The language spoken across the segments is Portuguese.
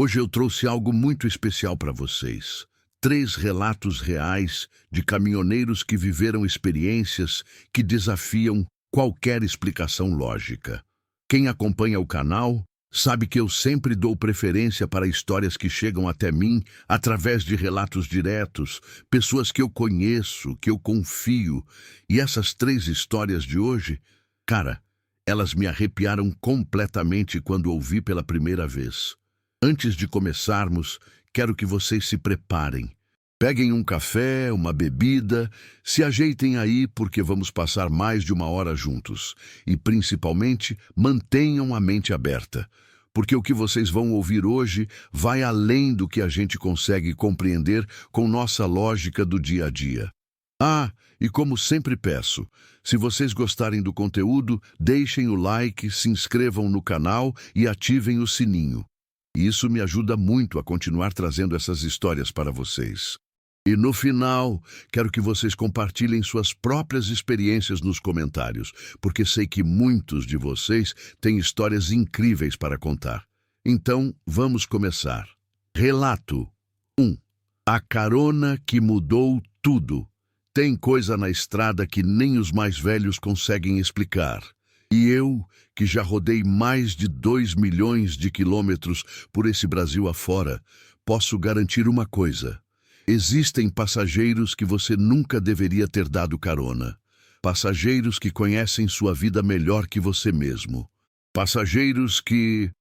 Hoje eu trouxe algo muito especial para vocês. 3 relatos reais de caminhoneiros que viveram experiências que desafiam qualquer explicação lógica. Quem acompanha o canal sabe que eu sempre dou preferência para histórias que chegam até mim através de relatos diretos, pessoas que eu conheço, que eu confio. E essas 3 histórias de hoje, cara, elas me arrepiaram completamente quando ouvi pela primeira vez. Antes de começarmos, quero que vocês se preparem. Peguem um café, uma bebida, se ajeitem aí porque vamos passar mais de 1 hora juntos. E, principalmente, mantenham a mente aberta, porque o que vocês vão ouvir hoje vai além do que a gente consegue compreender com nossa lógica do dia a dia. Ah, e como sempre peço, se vocês gostarem do conteúdo, deixem o like, se inscrevam no canal e ativem o sininho. Isso me ajuda muito a continuar trazendo essas histórias para vocês. E no final, quero que vocês compartilhem suas próprias experiências nos comentários, porque sei que muitos de vocês têm histórias incríveis para contar. Então, vamos começar. Relato 1. A carona que mudou tudo. Tem coisa na estrada que nem os mais velhos conseguem explicar. E eu, que já rodei mais de 2 milhões de quilômetros por esse Brasil afora, posso garantir uma coisa. Existem passageiros que você nunca deveria ter dado carona. Passageiros que conhecem sua vida melhor que você mesmo. Passageiros que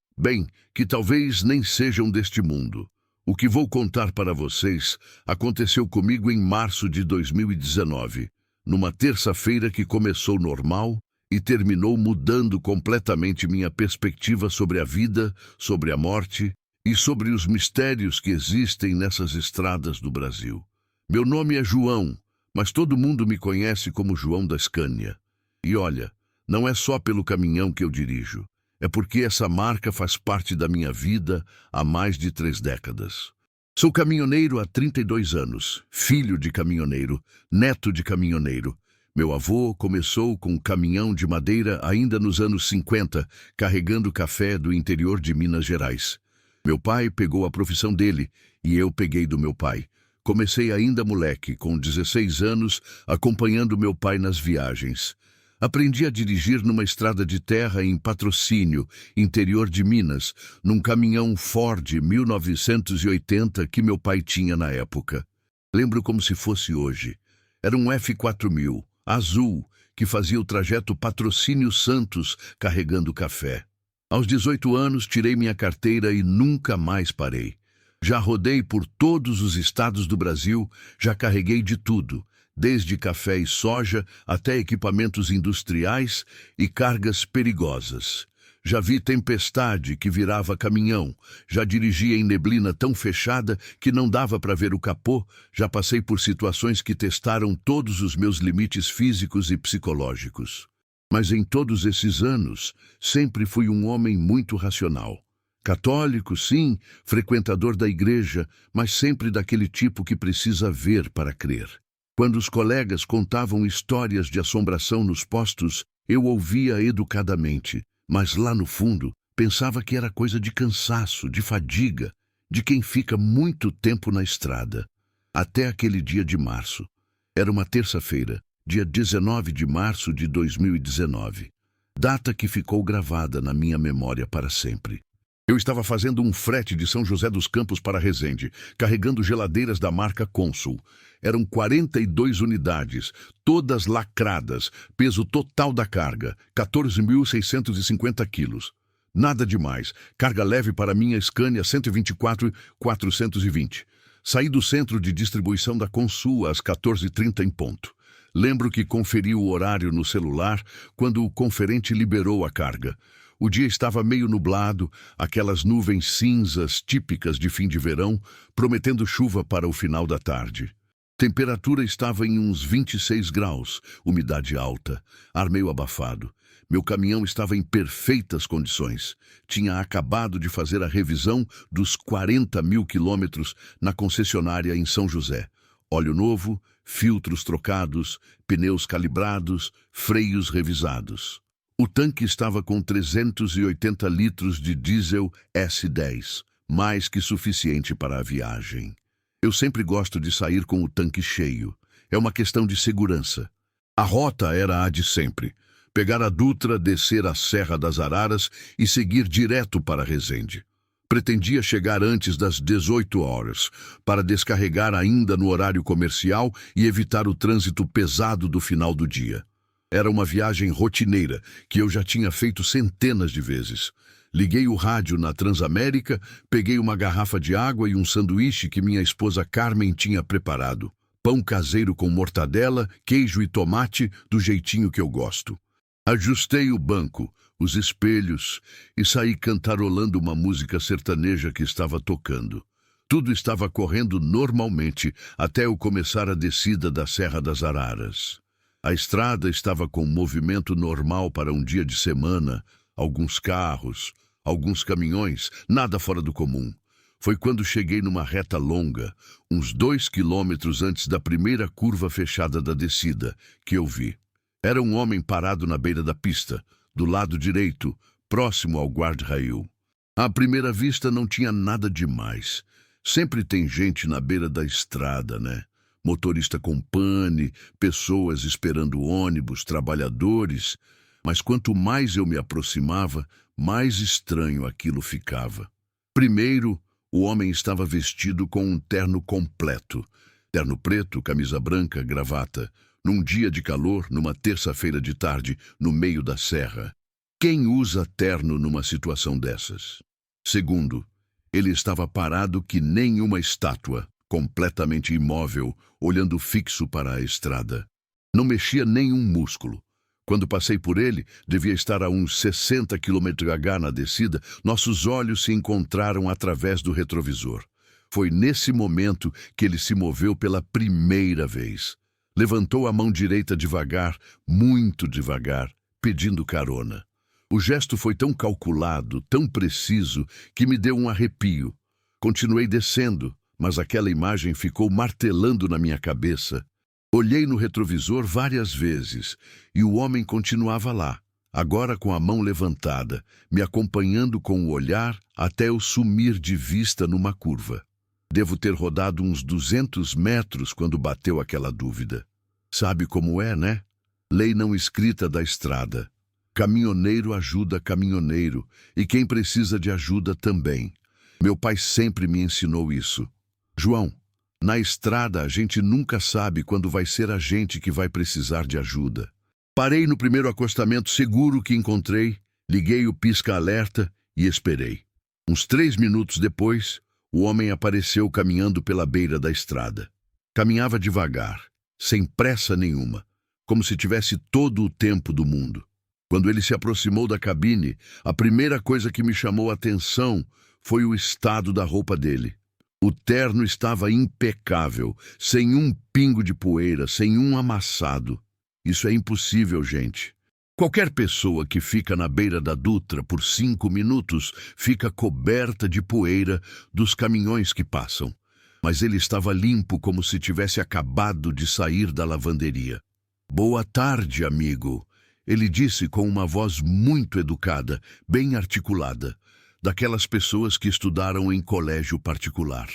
talvez nem sejam deste mundo. O que vou contar para vocês aconteceu comigo em março de 2019, numa terça-feira que começou normal e terminou mudando completamente minha perspectiva sobre a vida, sobre a morte e sobre os mistérios que existem nessas estradas do Brasil. Meu nome é João, mas todo mundo me conhece como João da Scania. E olha, não é só pelo caminhão que eu dirijo, é porque essa marca faz parte da minha vida há mais de 3 décadas. Sou caminhoneiro há 32 anos, filho de caminhoneiro, neto de caminhoneiro. Meu avô começou com um caminhão de madeira ainda nos anos 50, carregando café do interior de Minas Gerais. Meu pai pegou a profissão dele e eu peguei do meu pai. Comecei ainda moleque, com 16 anos, acompanhando meu pai nas viagens. Aprendi a dirigir numa estrada de terra em Patrocínio, interior de Minas, num caminhão Ford 1980 que meu pai tinha na época. Lembro como se fosse hoje. Era um F4000, azul, que fazia o trajeto Patrocínio-Santos carregando café. Aos 18 anos, tirei minha carteira e nunca mais parei. Já rodei por todos os estados do Brasil, já carreguei de tudo, desde café e soja até equipamentos industriais e cargas perigosas. Já vi tempestade que virava caminhão, já dirigi em neblina tão fechada que não dava para ver o capô, já passei por situações que testaram todos os meus limites físicos e psicológicos. Mas em todos esses anos, sempre fui um homem muito racional. Católico, sim, frequentador da igreja, mas sempre daquele tipo que precisa ver para crer. Quando os colegas contavam histórias de assombração nos postos, eu ouvia educadamente, mas lá no fundo pensava que era coisa de cansaço, de fadiga, de quem fica muito tempo na estrada. Até aquele dia de março. Era uma terça-feira. Dia 19 de março de 2019, data que ficou gravada na minha memória para sempre. Eu estava fazendo um frete de São José dos Campos para Resende, carregando geladeiras da marca Consul. Eram 42 unidades, todas lacradas, peso total da carga, 14.650 quilos. Nada demais, carga leve para minha Scania 124-420. Saí do centro de distribuição da Consul às 14h30 em ponto. Lembro que conferi o horário no celular quando o conferente liberou a carga. O dia estava meio nublado, aquelas nuvens cinzas típicas de fim de verão, prometendo chuva para o final da tarde. Temperatura estava em uns 26 graus, umidade alta, ar meio abafado. Meu caminhão estava em perfeitas condições. Tinha acabado de fazer a revisão dos 40 mil quilômetros na concessionária em São José. Óleo novo, filtros trocados, pneus calibrados, freios revisados. O tanque estava com 380 litros de diesel S10, mais que suficiente para a viagem. Eu sempre gosto de sair com o tanque cheio. É uma questão de segurança. A rota era a de sempre. Pegar a Dutra, descer a Serra das Araras e seguir direto para Resende. Pretendia chegar antes das 18 horas, para descarregar ainda no horário comercial e evitar o trânsito pesado do final do dia. Era uma viagem rotineira, que eu já tinha feito centenas de vezes. Liguei o rádio na Transamérica, peguei uma garrafa de água e um sanduíche que minha esposa Carmen tinha preparado. Pão caseiro com mortadela, queijo e tomate, do jeitinho que eu gosto. Ajustei o banco, os espelhos e saí cantarolando uma música sertaneja que estava tocando. Tudo estava correndo normalmente até eu começar a descida da Serra das Araras. A estrada estava com movimento normal para um dia de semana, alguns carros, alguns caminhões, nada fora do comum. Foi quando cheguei numa reta longa, uns 2 quilômetros antes da primeira curva fechada da descida, que eu vi. Era um homem parado na beira da pista, do lado direito, próximo ao guarda-rail. À primeira vista não tinha nada demais. Sempre tem gente na beira da estrada, né? Motorista com pane, pessoas esperando ônibus, trabalhadores. Mas quanto mais eu me aproximava, mais estranho aquilo ficava. Primeiro, o homem estava vestido com um terno completo. Terno preto, camisa branca, gravata. Num dia de calor, numa terça-feira de tarde, no meio da serra. Quem usa terno numa situação dessas? Segundo, ele estava parado que nem uma estátua, completamente imóvel, olhando fixo para a estrada. Não mexia nenhum músculo. Quando passei por ele, devia estar a uns 60 km/h na descida, nossos olhos se encontraram através do retrovisor. Foi nesse momento que ele se moveu pela primeira vez. Levantou a mão direita devagar, muito devagar, pedindo carona. O gesto foi tão calculado, tão preciso, que me deu um arrepio. Continuei descendo, mas aquela imagem ficou martelando na minha cabeça. Olhei no retrovisor várias vezes, e o homem continuava lá, agora com a mão levantada, me acompanhando com o olhar até eu sumir de vista numa curva. Devo ter rodado uns 200 metros quando bateu aquela dúvida. Sabe como é, né? Lei não escrita da estrada. Caminhoneiro ajuda caminhoneiro, e quem precisa de ajuda também. Meu pai sempre me ensinou isso. João, na estrada a gente nunca sabe quando vai ser a gente que vai precisar de ajuda. Parei no primeiro acostamento seguro que encontrei, liguei o pisca-alerta e esperei. Uns 3 minutos depois, o homem apareceu caminhando pela beira da estrada. Caminhava devagar, sem pressa nenhuma, como se tivesse todo o tempo do mundo. Quando ele se aproximou da cabine, a primeira coisa que me chamou a atenção foi o estado da roupa dele. O terno estava impecável, sem um pingo de poeira, sem um amassado. Isso é impossível, gente. Qualquer pessoa que fica na beira da Dutra por 5 minutos fica coberta de poeira dos caminhões que passam. Mas ele estava limpo como se tivesse acabado de sair da lavanderia. "Boa tarde, amigo", ele disse com uma voz muito educada, bem articulada, daquelas pessoas que estudaram em colégio particular.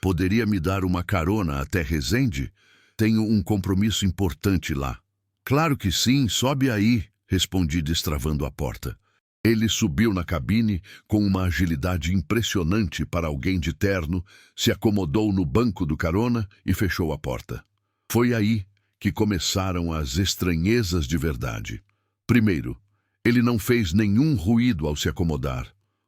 "Poderia me dar uma carona até Resende? Tenho um compromisso importante lá." "Claro que sim, sobe aí", respondi destravando a porta. Ele subiu na cabine com uma agilidade impressionante para alguém de terno, se acomodou no banco do carona e fechou a porta. Foi aí que começaram as estranhezas de verdade. Primeiro, ele não fez nenhum ruído ao se acomodar.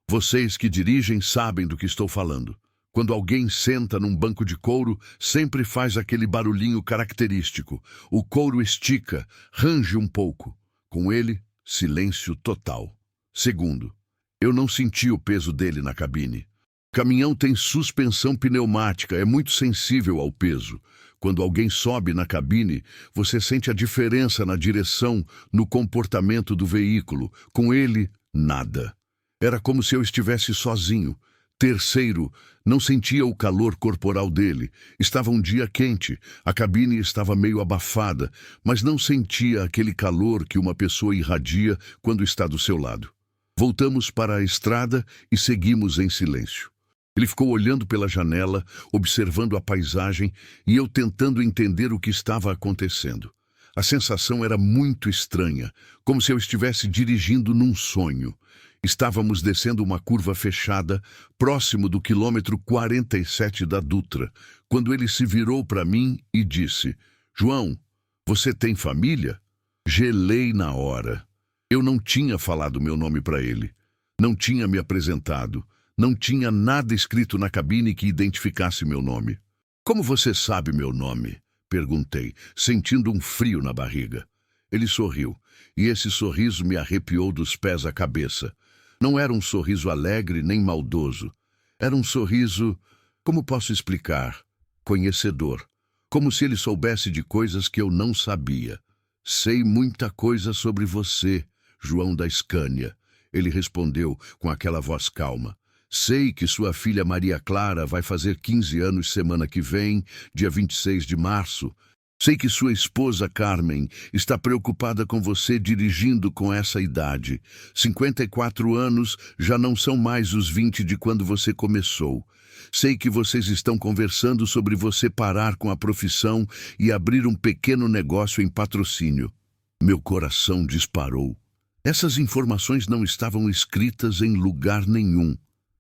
Vocês que dirigem sabem do que estou falando. Quando alguém senta num banco de couro, sempre faz aquele barulhinho característico. O couro estica, range um pouco. Com ele, silêncio total. Segundo, eu não senti o peso dele na cabine. O caminhão tem suspensão pneumática, é muito sensível ao peso. Quando alguém sobe na cabine, você sente a diferença na direção, no comportamento do veículo. Com ele, nada. Era como se eu estivesse sozinho. Terceiro, não sentia o calor corporal dele. Estava um dia quente, a cabine estava meio abafada, mas não sentia aquele calor que uma pessoa irradia quando está do seu lado. Voltamos para a estrada e seguimos em silêncio. Ele ficou olhando pela janela, observando a paisagem e eu tentando entender o que estava acontecendo. A sensação era muito estranha, como se eu estivesse dirigindo num sonho. Estávamos descendo uma curva fechada, próximo do quilômetro 47 da Dutra, quando ele se virou para mim e disse: João, você tem família? Gelei na hora. Eu não tinha falado meu nome para ele. Não tinha me apresentado. Não tinha nada escrito na cabine que identificasse meu nome. Como você sabe meu nome? Perguntei, sentindo um frio na barriga. Ele sorriu, e esse sorriso me arrepiou dos pés à cabeça. Não era um sorriso alegre nem maldoso. Era um sorriso, como posso explicar, conhecedor. Como se ele soubesse de coisas que eu não sabia. Sei muita coisa sobre você, João da Scania. Ele respondeu com aquela voz calma. Sei que sua filha Maria Clara vai fazer 15 anos semana que vem, dia 26 de março. Sei que sua esposa Carmen está preocupada com você dirigindo com essa idade. 54 anos já não são mais os 20 de quando você começou. Sei que vocês estão conversando sobre você parar com a profissão e abrir um pequeno negócio em patrocínio. Meu coração disparou. Essas informações não estavam escritas em lugar nenhum.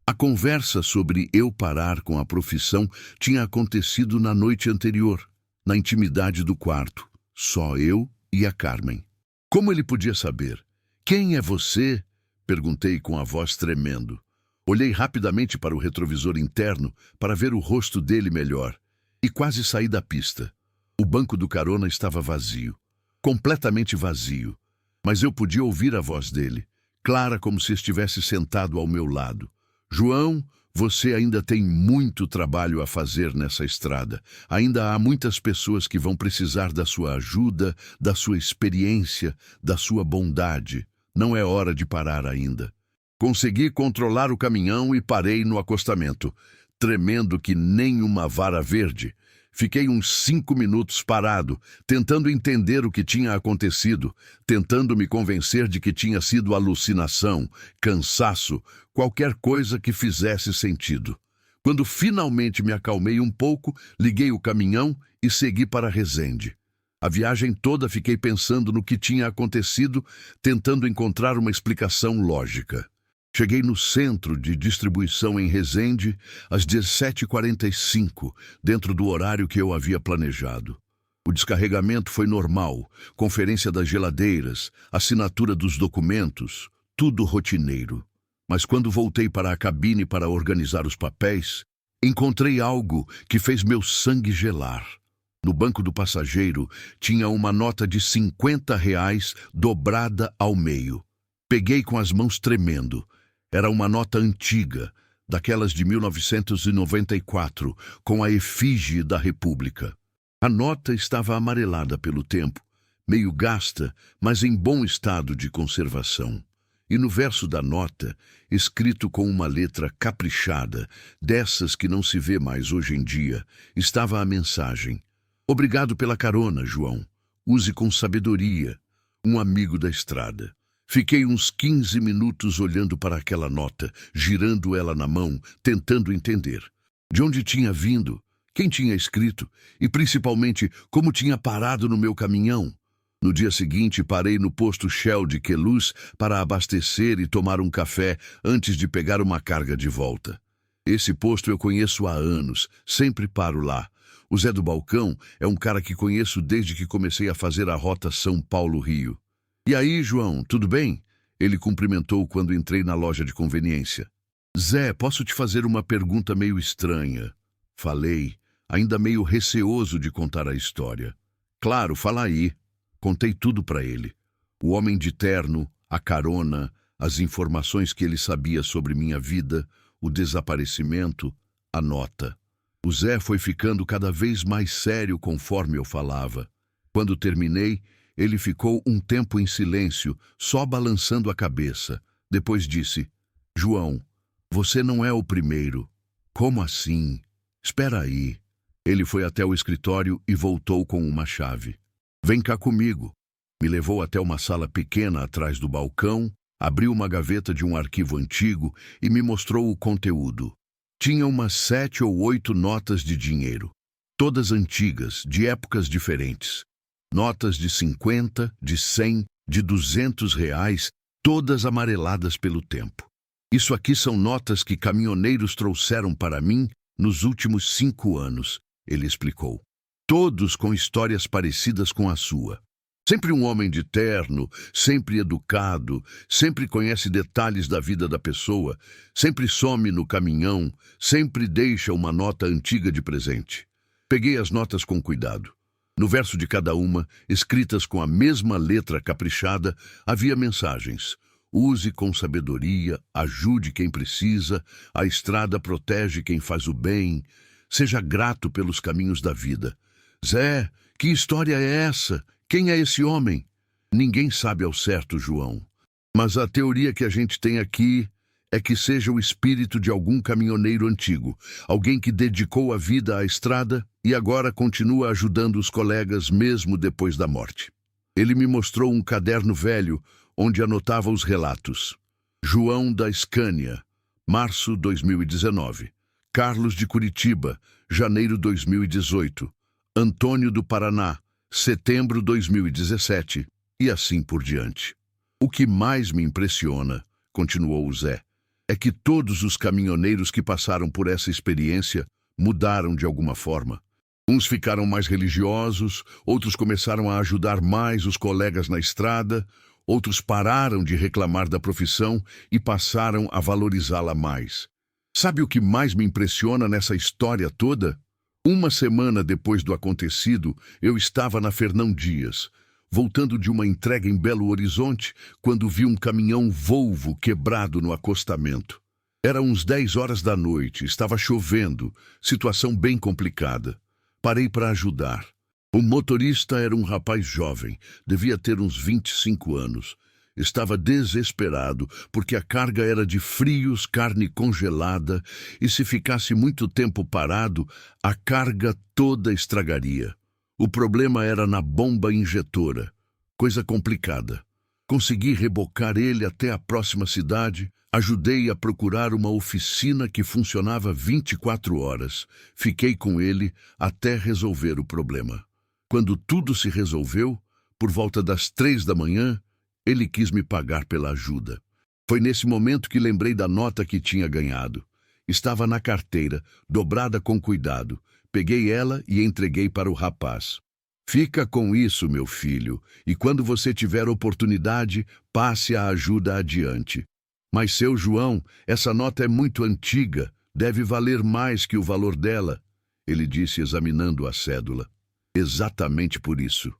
A conversa sobre eu parar com a profissão tinha acontecido na noite anterior, na intimidade do quarto. Só eu e a Carmen. Como ele podia saber? Quem é você? Perguntei com a voz tremendo. Olhei rapidamente para o retrovisor interno para ver o rosto dele melhor e quase saí da pista. O banco do carona estava vazio, completamente vazio, mas eu podia ouvir a voz dele, clara como se estivesse sentado ao meu lado. João, você ainda tem muito trabalho a fazer nessa estrada. Ainda há muitas pessoas que vão precisar da sua ajuda, da sua experiência, da sua bondade. Não é hora de parar ainda. Consegui controlar o caminhão e parei no acostamento, tremendo que nem uma vara verde. Fiquei uns 5 minutos parado, tentando entender o que tinha acontecido, tentando me convencer de que tinha sido alucinação, cansaço, qualquer coisa que fizesse sentido. Quando finalmente me acalmei um pouco, liguei o caminhão e segui para Resende. A viagem toda fiquei pensando no que tinha acontecido, tentando encontrar uma explicação lógica. Cheguei no centro de distribuição em Resende às 17h45, dentro do horário que eu havia planejado. O descarregamento foi normal, conferência das geladeiras, assinatura dos documentos, tudo rotineiro. Mas quando voltei para a cabine para organizar os papéis, encontrei algo que fez meu sangue gelar. No banco do passageiro tinha uma nota de R$ 50 dobrada ao meio. Peguei com as mãos tremendo. Era uma nota antiga, daquelas de 1994, com a efígie da República. A nota estava amarelada pelo tempo, meio gasta, mas em bom estado de conservação. E no verso da nota, escrito com uma letra caprichada, dessas que não se vê mais hoje em dia, estava a mensagem: Obrigado pela carona, João. Use com sabedoria. Um amigo da estrada. Fiquei uns 15 minutos olhando para aquela nota, girando ela na mão, tentando entender. De onde tinha vindo, quem tinha escrito e, principalmente, como tinha parado no meu caminhão. No dia seguinte, parei no posto Shell de Queluz para abastecer e tomar um café antes de pegar uma carga de volta. Esse posto eu conheço há anos, sempre paro lá. O Zé do Balcão é um cara que conheço desde que comecei a fazer a rota São Paulo-Rio. E aí, João, tudo bem? Ele cumprimentou quando entrei na loja de conveniência. Zé, posso te fazer uma pergunta meio estranha? Falei, ainda meio receoso de contar a história. Claro, fala aí. Contei tudo para ele. O homem de terno, a carona, as informações que ele sabia sobre minha vida, o desaparecimento, a nota. O Zé foi ficando cada vez mais sério conforme eu falava. Quando terminei, ele ficou um tempo em silêncio, só balançando a cabeça. Depois disse: João, você não é o primeiro. Como assim? Espera aí. Ele foi até o escritório e voltou com uma chave. Vem cá comigo. Me levou até uma sala pequena atrás do balcão, abriu uma gaveta de um arquivo antigo e me mostrou o conteúdo. Tinha umas 7 ou 8 notas de dinheiro, todas antigas, de épocas diferentes. Notas de 50, de 100, de R$ 200, todas amareladas pelo tempo. Isso aqui são notas que caminhoneiros trouxeram para mim nos últimos 5 anos, ele explicou. Todos com histórias parecidas com a sua. Sempre um homem de terno, sempre educado, sempre conhece detalhes da vida da pessoa, sempre some no caminhão, sempre deixa uma nota antiga de presente. Peguei as notas com cuidado. No verso de cada uma, escritas com a mesma letra caprichada, havia mensagens. Use com sabedoria, ajude quem precisa, a estrada protege quem faz o bem. Seja grato pelos caminhos da vida. Zé, que história é essa? Quem é esse homem? Ninguém sabe ao certo, João. Mas a teoria que a gente tem aqui é que seja o espírito de algum caminhoneiro antigo, alguém que dedicou a vida à estrada e agora continua ajudando os colegas mesmo depois da morte. Ele me mostrou um caderno velho onde anotava os relatos. João da Scania, março 2019. Carlos de Curitiba, janeiro 2018. Antônio do Paraná, setembro 2017, e assim por diante. O que mais me impressiona, continuou o Zé, é que todos os caminhoneiros que passaram por essa experiência mudaram de alguma forma. Uns ficaram mais religiosos, outros começaram a ajudar mais os colegas na estrada, outros pararam de reclamar da profissão e passaram a valorizá-la mais. Sabe o que mais me impressiona nessa história toda? Uma semana depois do acontecido, eu estava na Fernão Dias, voltando de uma entrega em Belo Horizonte, quando vi um caminhão Volvo quebrado no acostamento. Era uns 10 horas da noite, estava chovendo, situação bem complicada. Parei para ajudar. O motorista era um rapaz jovem, devia ter uns 25 anos. Estava desesperado, porque a carga era de frios, carne congelada, e se ficasse muito tempo parado, a carga toda estragaria. O problema era na bomba injetora. Coisa complicada. Consegui rebocar ele até a próxima cidade, ajudei a procurar uma oficina que funcionava 24 horas. Fiquei com ele até resolver o problema. Quando tudo se resolveu, por volta das 3 da manhã, ele quis me pagar pela ajuda. Foi nesse momento que lembrei da nota que tinha ganhado. Estava na carteira, dobrada com cuidado. Peguei ela e entreguei para o rapaz. Fica com isso, meu filho, e quando você tiver oportunidade, passe a ajuda adiante. Mas, seu João, essa nota é muito antiga, deve valer mais que o valor dela, ele disse examinando a cédula. Exatamente por isso.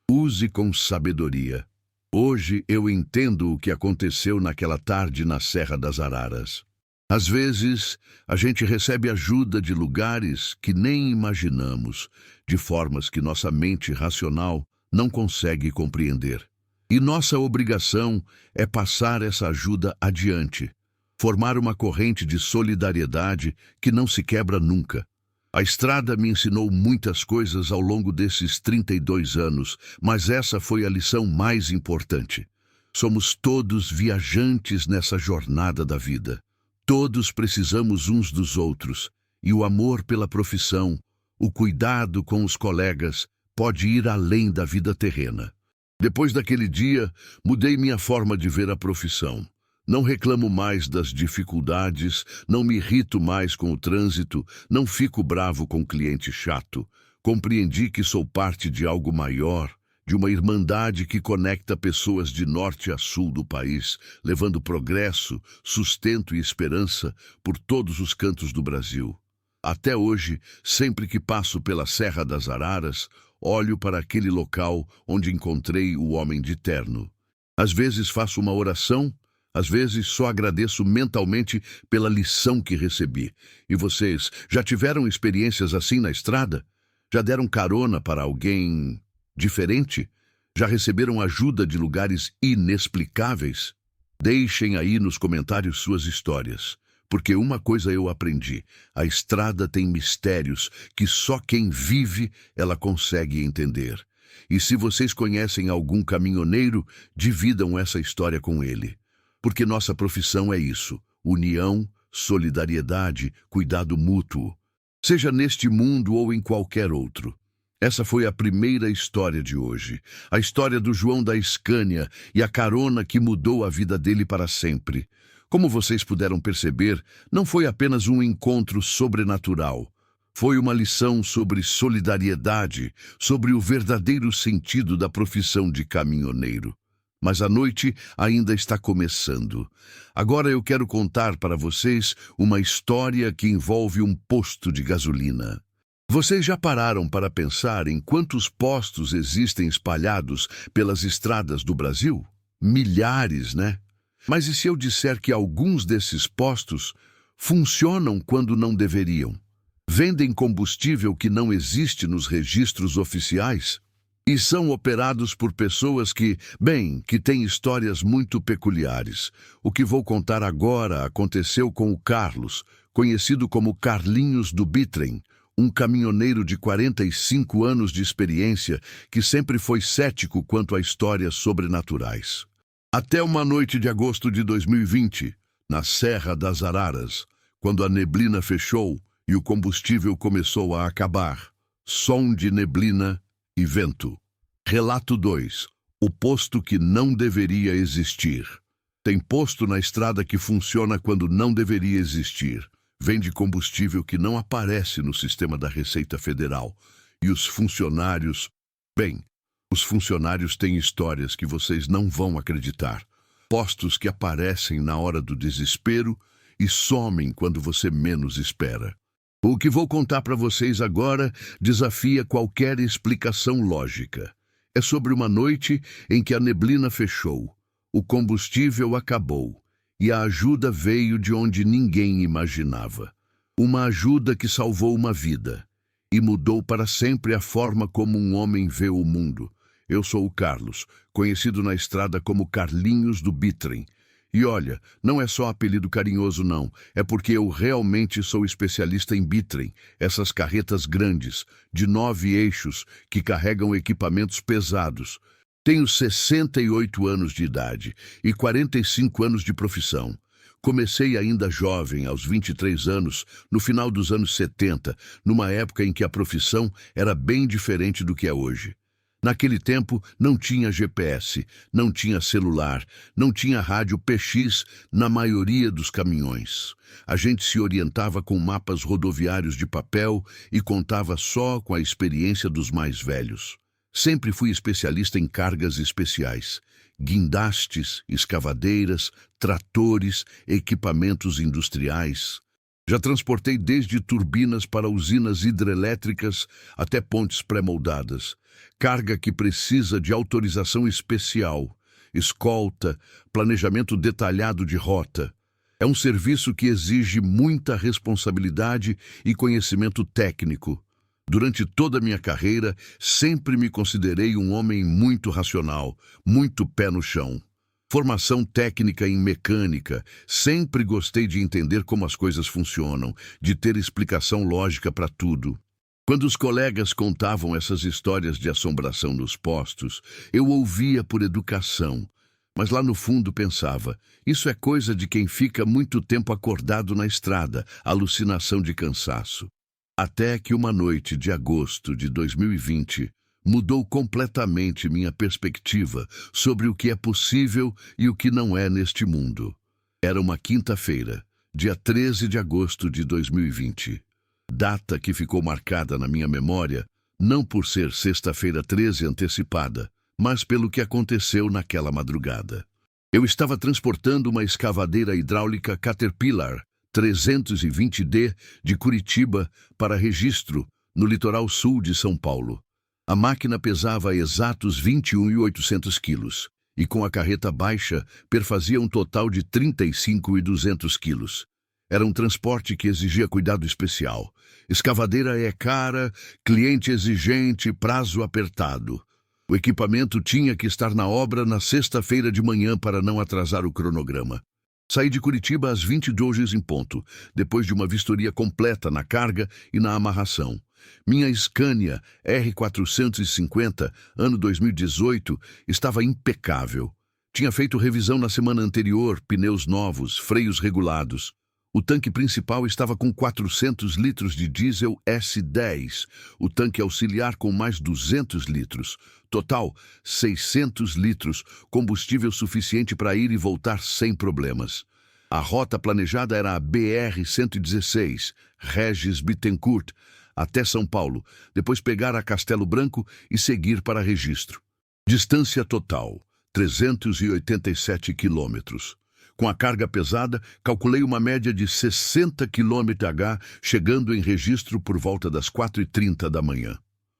Use com sabedoria. Hoje eu entendo o que aconteceu naquela tarde na Serra das Araras. Às vezes, a gente recebe ajuda de lugares que nem imaginamos, de formas que nossa mente racional não consegue compreender. E nossa obrigação é passar essa ajuda adiante, formar uma corrente de solidariedade que não se quebra nunca. A estrada me ensinou muitas coisas ao longo desses 32 anos, mas essa foi a lição mais importante. Somos todos viajantes nessa jornada da vida. Todos precisamos uns dos outros, e o amor pela profissão, o cuidado com os colegas, pode ir além da vida terrena. Depois daquele dia, mudei minha forma de ver a profissão. Não reclamo mais das dificuldades, não me irrito mais com o trânsito, não fico bravo com cliente chato. Compreendi que sou parte de algo maior, de uma irmandade que conecta pessoas de norte a sul do país, levando progresso, sustento e esperança por todos os cantos do Brasil. Até hoje, sempre que passo pela Serra das Araras, olho para aquele local onde encontrei o homem de terno. Às vezes faço uma oração, às vezes só agradeço mentalmente pela lição que recebi. E vocês, já tiveram experiências assim na estrada? Já deram carona para alguém diferente? Já receberam ajuda de lugares inexplicáveis? Deixem aí nos comentários suas histórias. Porque uma coisa eu aprendi, a estrada tem mistérios que só quem vive ela consegue entender. E se vocês conhecem algum caminhoneiro, dividam essa história com ele. Porque nossa profissão é isso, união, solidariedade, cuidado mútuo, seja neste mundo ou em qualquer outro. Essa foi a primeira história de hoje, a história do João da Escânia e a carona que mudou a vida dele para sempre. Como vocês puderam perceber, não foi apenas um encontro sobrenatural. Foi uma lição sobre solidariedade, sobre o verdadeiro sentido da profissão de caminhoneiro. Mas a noite ainda está começando. Agora eu quero contar para vocês uma história que envolve um posto de gasolina. Vocês já pararam para pensar em quantos postos existem espalhados pelas estradas do Brasil? Milhares, né? Mas e se eu disser que alguns desses postos funcionam quando não deveriam? Vendem combustível que não existe nos registros oficiais? E são operados por pessoas que têm histórias muito peculiares. O que vou contar agora aconteceu com o Carlos, conhecido como Carlinhos do Bitrem, um caminhoneiro de 45 anos de experiência que sempre foi cético quanto a histórias sobrenaturais. Até uma noite de agosto de 2020, na Serra das Araras, quando a neblina fechou e o combustível começou a acabar. Som de neblina e vento. Relato 2. O posto que não deveria existir. Tem posto na estrada que funciona quando não deveria existir. Vende combustível que não aparece no sistema da Receita Federal. E os funcionários... os funcionários têm histórias que vocês não vão acreditar. Postos que aparecem na hora do desespero e somem quando você menos espera. O que vou contar para vocês agora desafia qualquer explicação lógica. É sobre uma noite em que a neblina fechou, o combustível acabou e a ajuda veio de onde ninguém imaginava. Uma ajuda que salvou uma vida e mudou para sempre a forma como um homem vê o mundo. Eu sou o Carlos, conhecido na estrada como Carlinhos do Bitrem. E olha, não é só apelido carinhoso não, é porque eu realmente sou especialista em Bitrem, essas carretas grandes, de 9 eixos, que carregam equipamentos pesados. Tenho 68 anos de idade e 45 anos de profissão. Comecei ainda jovem, aos 23 anos, no final dos anos 70, numa época em que a profissão era bem diferente do que é hoje. Naquele tempo não tinha GPS, não tinha celular, não tinha rádio PX na maioria dos caminhões. A gente se orientava com mapas rodoviários de papel e contava só com a experiência dos mais velhos. Sempre fui especialista em cargas especiais, guindastes, escavadeiras, tratores, equipamentos industriais. Já transportei desde turbinas para usinas hidrelétricas até pontes pré-moldadas. Carga que precisa de autorização especial, escolta, planejamento detalhado de rota. É um serviço que exige muita responsabilidade e conhecimento técnico. Durante toda a minha carreira, sempre me considerei um homem muito racional, muito pé no chão. Formação técnica em mecânica, sempre gostei de entender como as coisas funcionam, de ter explicação lógica para tudo. Quando os colegas contavam essas histórias de assombração nos postos, eu ouvia por educação, mas lá no fundo pensava, isso é coisa de quem fica muito tempo acordado na estrada, alucinação de cansaço. Até que uma noite de agosto de 2020 mudou completamente minha perspectiva sobre o que é possível e o que não é neste mundo. Era uma quinta-feira, dia 13 de agosto de 2020. Data que ficou marcada na minha memória, não por ser sexta-feira 13 antecipada, mas pelo que aconteceu naquela madrugada. Eu estava transportando uma escavadeira hidráulica Caterpillar 320D de Curitiba para registro no litoral sul de São Paulo. A máquina pesava exatos 21.800 quilos e com a carreta baixa perfazia um total de 35.200 quilos. Era um transporte que exigia cuidado especial. Escavadeira é cara, cliente exigente, prazo apertado. O equipamento tinha que estar na obra na sexta-feira de manhã para não atrasar o cronograma. Saí de Curitiba às 22 em ponto, depois de uma vistoria completa na carga e na amarração. Minha Scania R450, ano 2018, estava impecável. Tinha feito revisão na semana anterior, pneus novos, freios regulados. O tanque principal estava com 400 litros de diesel S10, o tanque auxiliar com mais 200 litros. Total, 600 litros, combustível suficiente para ir e voltar sem problemas. A rota planejada era a BR-116, Regis Bittencourt, até São Paulo, depois pegar a Castelo Branco e seguir para Registro. Distância total, 387 quilômetros. Com a carga pesada, calculei uma média de 60 km/h, chegando em Registro por volta das 4h30 da manhã.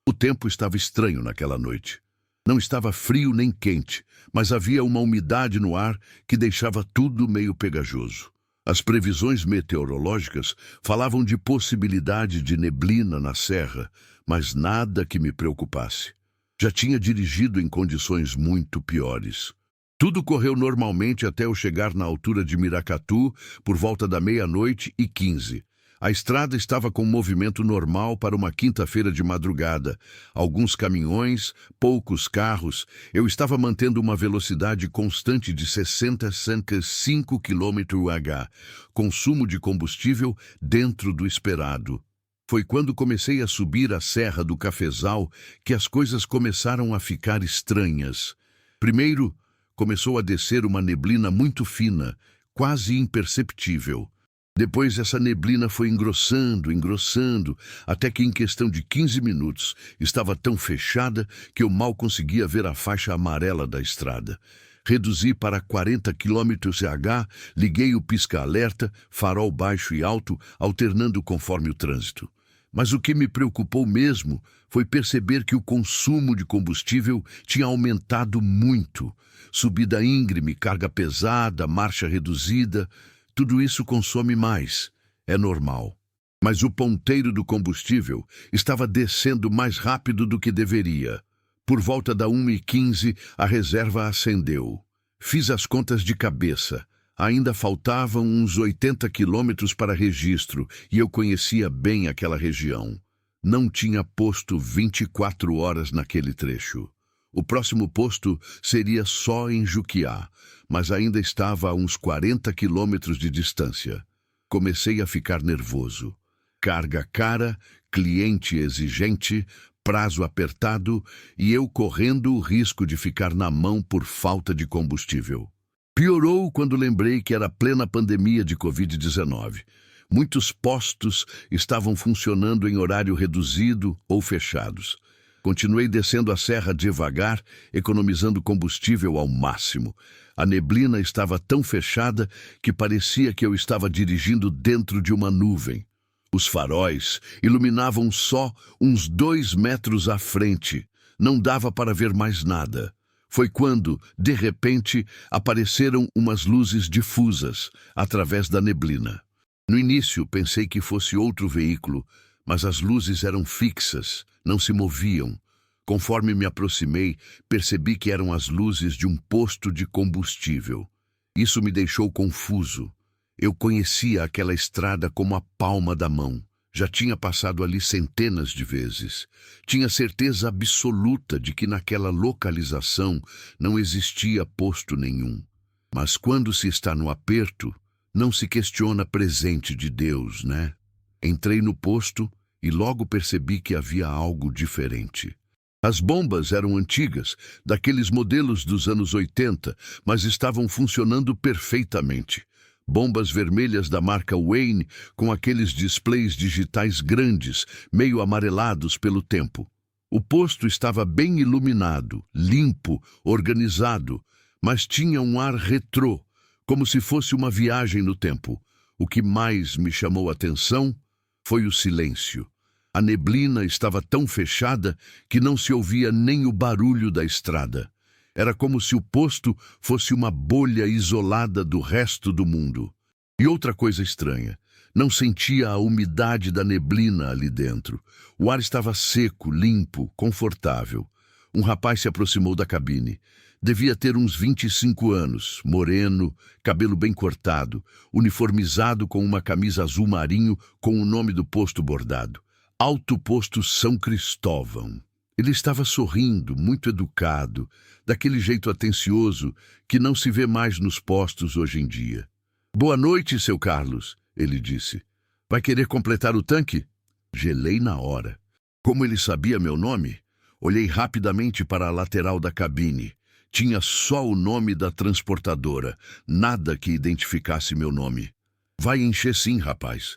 O tempo estava estranho naquela noite. Não estava frio nem quente, mas havia uma umidade no ar que deixava tudo meio pegajoso. As previsões meteorológicas falavam de possibilidade de neblina na serra, mas nada que me preocupasse. Já tinha dirigido em condições muito piores. Tudo correu normalmente até eu chegar na altura de Miracatu por volta da 00h15. A estrada estava com movimento normal para uma quinta-feira de madrugada. Alguns caminhões, poucos carros. Eu estava mantendo uma velocidade constante de 65 km/h. Consumo de combustível dentro do esperado. Foi quando comecei a subir a Serra do Cafezal que as coisas começaram a ficar estranhas. Primeiro, começou a descer uma neblina muito fina, quase imperceptível. Depois essa neblina foi engrossando, até que em questão de 15 minutos estava tão fechada que eu mal conseguia ver a faixa amarela da estrada. Reduzi para 40 km/h, liguei o pisca-alerta, farol baixo e alto, alternando conforme o trânsito. Mas o que me preocupou mesmo foi perceber que o consumo de combustível tinha aumentado muito. Subida íngreme, carga pesada, marcha reduzida, tudo isso consome mais. É normal. Mas o ponteiro do combustível estava descendo mais rápido do que deveria. Por volta da 1h15, a reserva acendeu. Fiz as contas de cabeça. Ainda faltavam uns 80 quilômetros para Registro e eu conhecia bem aquela região. Não tinha posto 24 horas naquele trecho. O próximo posto seria só em Juquiá, mas ainda estava a uns 40 quilômetros de distância. Comecei a ficar nervoso. Carga cara, cliente exigente, prazo apertado e eu correndo o risco de ficar na mão por falta de combustível. Piorou quando lembrei que era plena pandemia de Covid-19. Muitos postos estavam funcionando em horário reduzido ou fechados. Continuei descendo a serra devagar, economizando combustível ao máximo. A neblina estava tão fechada que parecia que eu estava dirigindo dentro de uma nuvem. Os faróis iluminavam só uns 2 metros à frente. Não dava para ver mais nada. Foi quando, de repente, apareceram umas luzes difusas através da neblina. No início, pensei que fosse outro veículo, mas as luzes eram fixas, não se moviam. Conforme me aproximei, percebi que eram as luzes de um posto de combustível. Isso me deixou confuso. Eu conhecia aquela estrada como a palma da mão. Já tinha passado ali centenas de vezes. Tinha certeza absoluta de que naquela localização não existia posto nenhum. Mas quando se está no aperto, não se questiona presente de Deus, né? Entrei no posto e logo percebi que havia algo diferente. As bombas eram antigas, daqueles modelos dos anos 80, mas estavam funcionando perfeitamente. Bombas vermelhas da marca Wayne, com aqueles displays digitais grandes, meio amarelados pelo tempo. O posto estava bem iluminado, limpo, organizado, mas tinha um ar retrô, como se fosse uma viagem no tempo. O que mais me chamou a atenção foi o silêncio. A neblina estava tão fechada que não se ouvia nem o barulho da estrada. Era como se o posto fosse uma bolha isolada do resto do mundo. E outra coisa estranha, não sentia a umidade da neblina ali dentro. O ar estava seco, limpo, confortável. Um rapaz se aproximou da cabine. Devia ter uns 25 anos, moreno, cabelo bem cortado, uniformizado com uma camisa azul marinho com o nome do posto bordado. Alto Posto São Cristóvão. Ele estava sorrindo, muito educado, daquele jeito atencioso que não se vê mais nos postos hoje em dia. "Boa noite, seu Carlos." ele disse. Vai querer completar o tanque? Gelei na hora. Como ele sabia meu nome? Olhei rapidamente para a lateral da cabine. Tinha só o nome da transportadora, nada que identificasse meu nome. Vai encher sim, rapaz.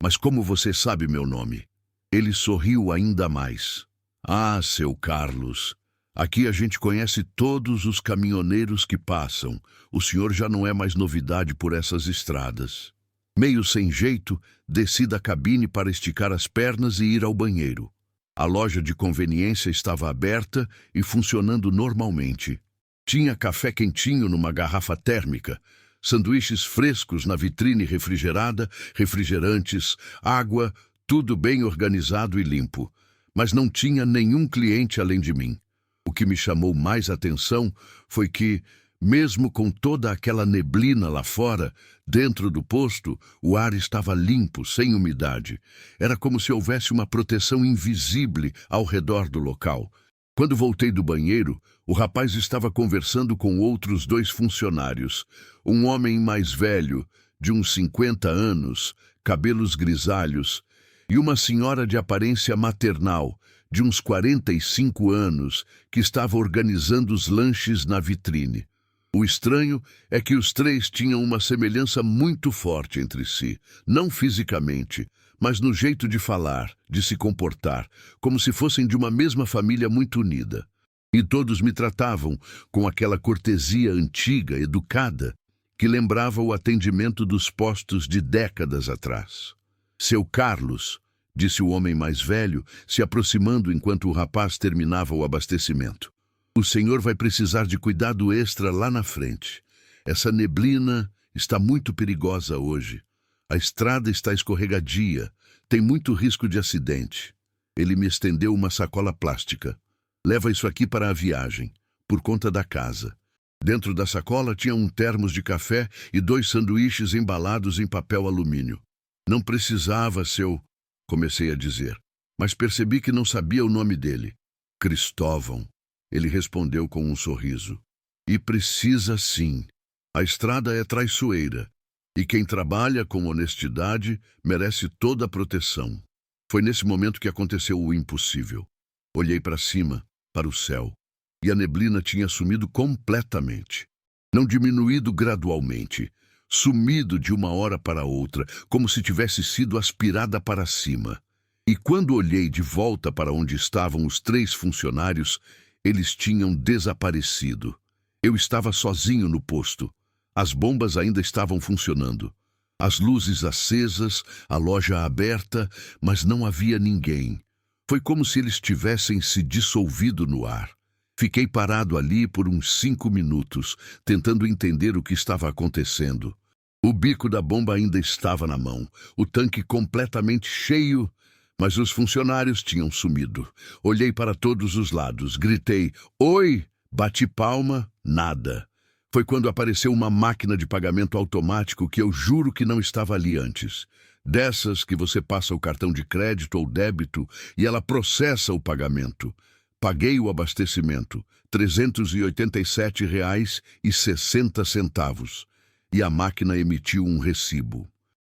Mas como você sabe meu nome? Ele sorriu ainda mais. Ah, seu Carlos, aqui a gente conhece todos os caminhoneiros que passam. O senhor já não é mais novidade por essas estradas. Meio sem jeito, desci da cabine para esticar as pernas e ir ao banheiro. A loja de conveniência estava aberta e funcionando normalmente. Tinha café quentinho numa garrafa térmica, sanduíches frescos na vitrine refrigerada, refrigerantes, água, tudo bem organizado e limpo. Mas não tinha nenhum cliente além de mim. O que me chamou mais atenção foi que, mesmo com toda aquela neblina lá fora, dentro do posto, o ar estava limpo, sem umidade. Era como se houvesse uma proteção invisível ao redor do local. Quando voltei do banheiro, o rapaz estava conversando com outros 2 funcionários. Um homem mais velho, de uns 50 anos, cabelos grisalhos, e uma senhora de aparência maternal, de uns 45 anos, que estava organizando os lanches na vitrine. O estranho é que os 3 tinham uma semelhança muito forte entre si, não fisicamente, mas no jeito de falar, de se comportar, como se fossem de uma mesma família muito unida. E todos me tratavam com aquela cortesia antiga, educada, que lembrava o atendimento dos postos de décadas atrás. Seu Carlos, disse o homem mais velho, se aproximando enquanto o rapaz terminava o abastecimento. O senhor vai precisar de cuidado extra lá na frente. Essa neblina está muito perigosa hoje. A estrada está escorregadia, tem muito risco de acidente. Ele me estendeu uma sacola plástica. Leva isso aqui para a viagem, por conta da casa. Dentro da sacola tinha um termos de café e 2 sanduíches embalados em papel alumínio. Não precisava, seu... comecei a dizer, mas percebi que não sabia o nome dele. Cristóvão. Ele respondeu com um sorriso. E precisa sim. A estrada é traiçoeira. E quem trabalha com honestidade merece toda a proteção. Foi nesse momento que aconteceu o impossível. Olhei para cima, para o céu, e a neblina tinha sumido completamente. Não diminuído gradualmente, sumido de uma hora para outra, como se tivesse sido aspirada para cima. E quando olhei de volta para onde estavam os 3 funcionários, eles tinham desaparecido. Eu estava sozinho no posto. As bombas ainda estavam funcionando. As luzes acesas, a loja aberta, mas não havia ninguém. Foi como se eles tivessem se dissolvido no ar. Fiquei parado ali por uns 5 minutos, tentando entender o que estava acontecendo. O bico da bomba ainda estava na mão, o tanque completamente cheio, mas os funcionários tinham sumido. Olhei para todos os lados, gritei, "Oi!", bati palma, nada. Foi quando apareceu uma máquina de pagamento automático que eu juro que não estava ali antes. Dessas que você passa o cartão de crédito ou débito e ela processa o pagamento. Paguei o abastecimento, R$ 387,60, e a máquina emitiu um recibo.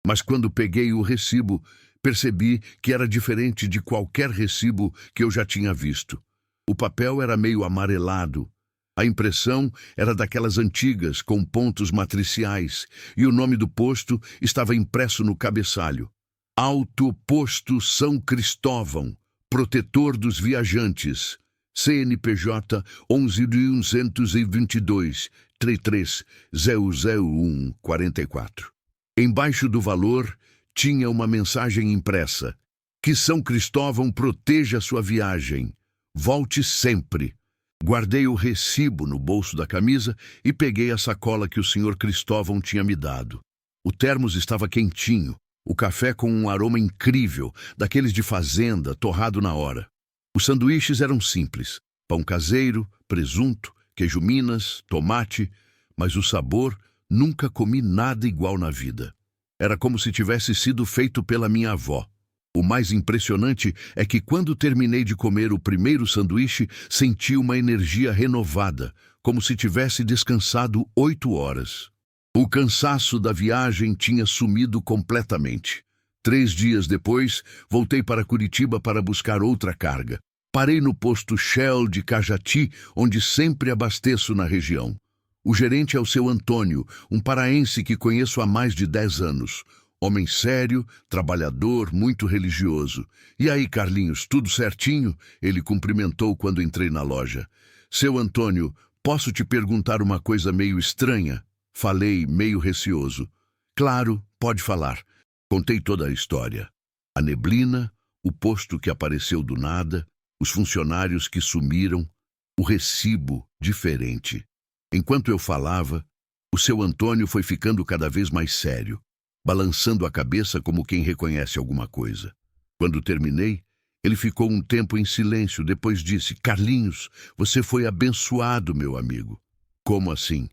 Mas quando peguei o recibo, percebi que era diferente de qualquer recibo que eu já tinha visto. O papel era meio amarelado. A impressão era daquelas antigas, com pontos matriciais, e o nome do posto estava impresso no cabeçalho. Alto Posto São Cristóvão, protetor dos viajantes. CNPJ 11.122 33 001 44. Embaixo do valor tinha uma mensagem impressa. Que São Cristóvão proteja sua viagem. Volte sempre. Guardei o recibo no bolso da camisa e peguei a sacola que o Sr. Cristóvão tinha me dado. O termos estava quentinho, o café com um aroma incrível, daqueles de fazenda, torrado na hora. Os sanduíches eram simples, pão caseiro, presunto, queijo Minas, tomate, mas o sabor, nunca comi nada igual na vida. Era como se tivesse sido feito pela minha avó. O mais impressionante é que quando terminei de comer o primeiro sanduíche, senti uma energia renovada, como se tivesse descansado 8 horas. O cansaço da viagem tinha sumido completamente. 3 dias depois, voltei para Curitiba para buscar outra carga. Parei no posto Shell de Cajati, onde sempre abasteço na região. O gerente é o seu Antônio, um paraense que conheço há mais de 10 anos. Homem sério, trabalhador, muito religioso. "E aí, Carlinhos, tudo certinho?" Ele cumprimentou quando entrei na loja. "Seu Antônio, posso te perguntar uma coisa meio estranha?" Falei, meio receoso. "Claro, pode falar." Contei toda a história. A neblina, o posto que apareceu do nada, os funcionários que sumiram, o recibo diferente. Enquanto eu falava, o seu Antônio foi ficando cada vez mais sério, balançando a cabeça como quem reconhece alguma coisa. Quando terminei, ele ficou um tempo em silêncio, depois disse: "Carlinhos, você foi abençoado, meu amigo." "Como assim?"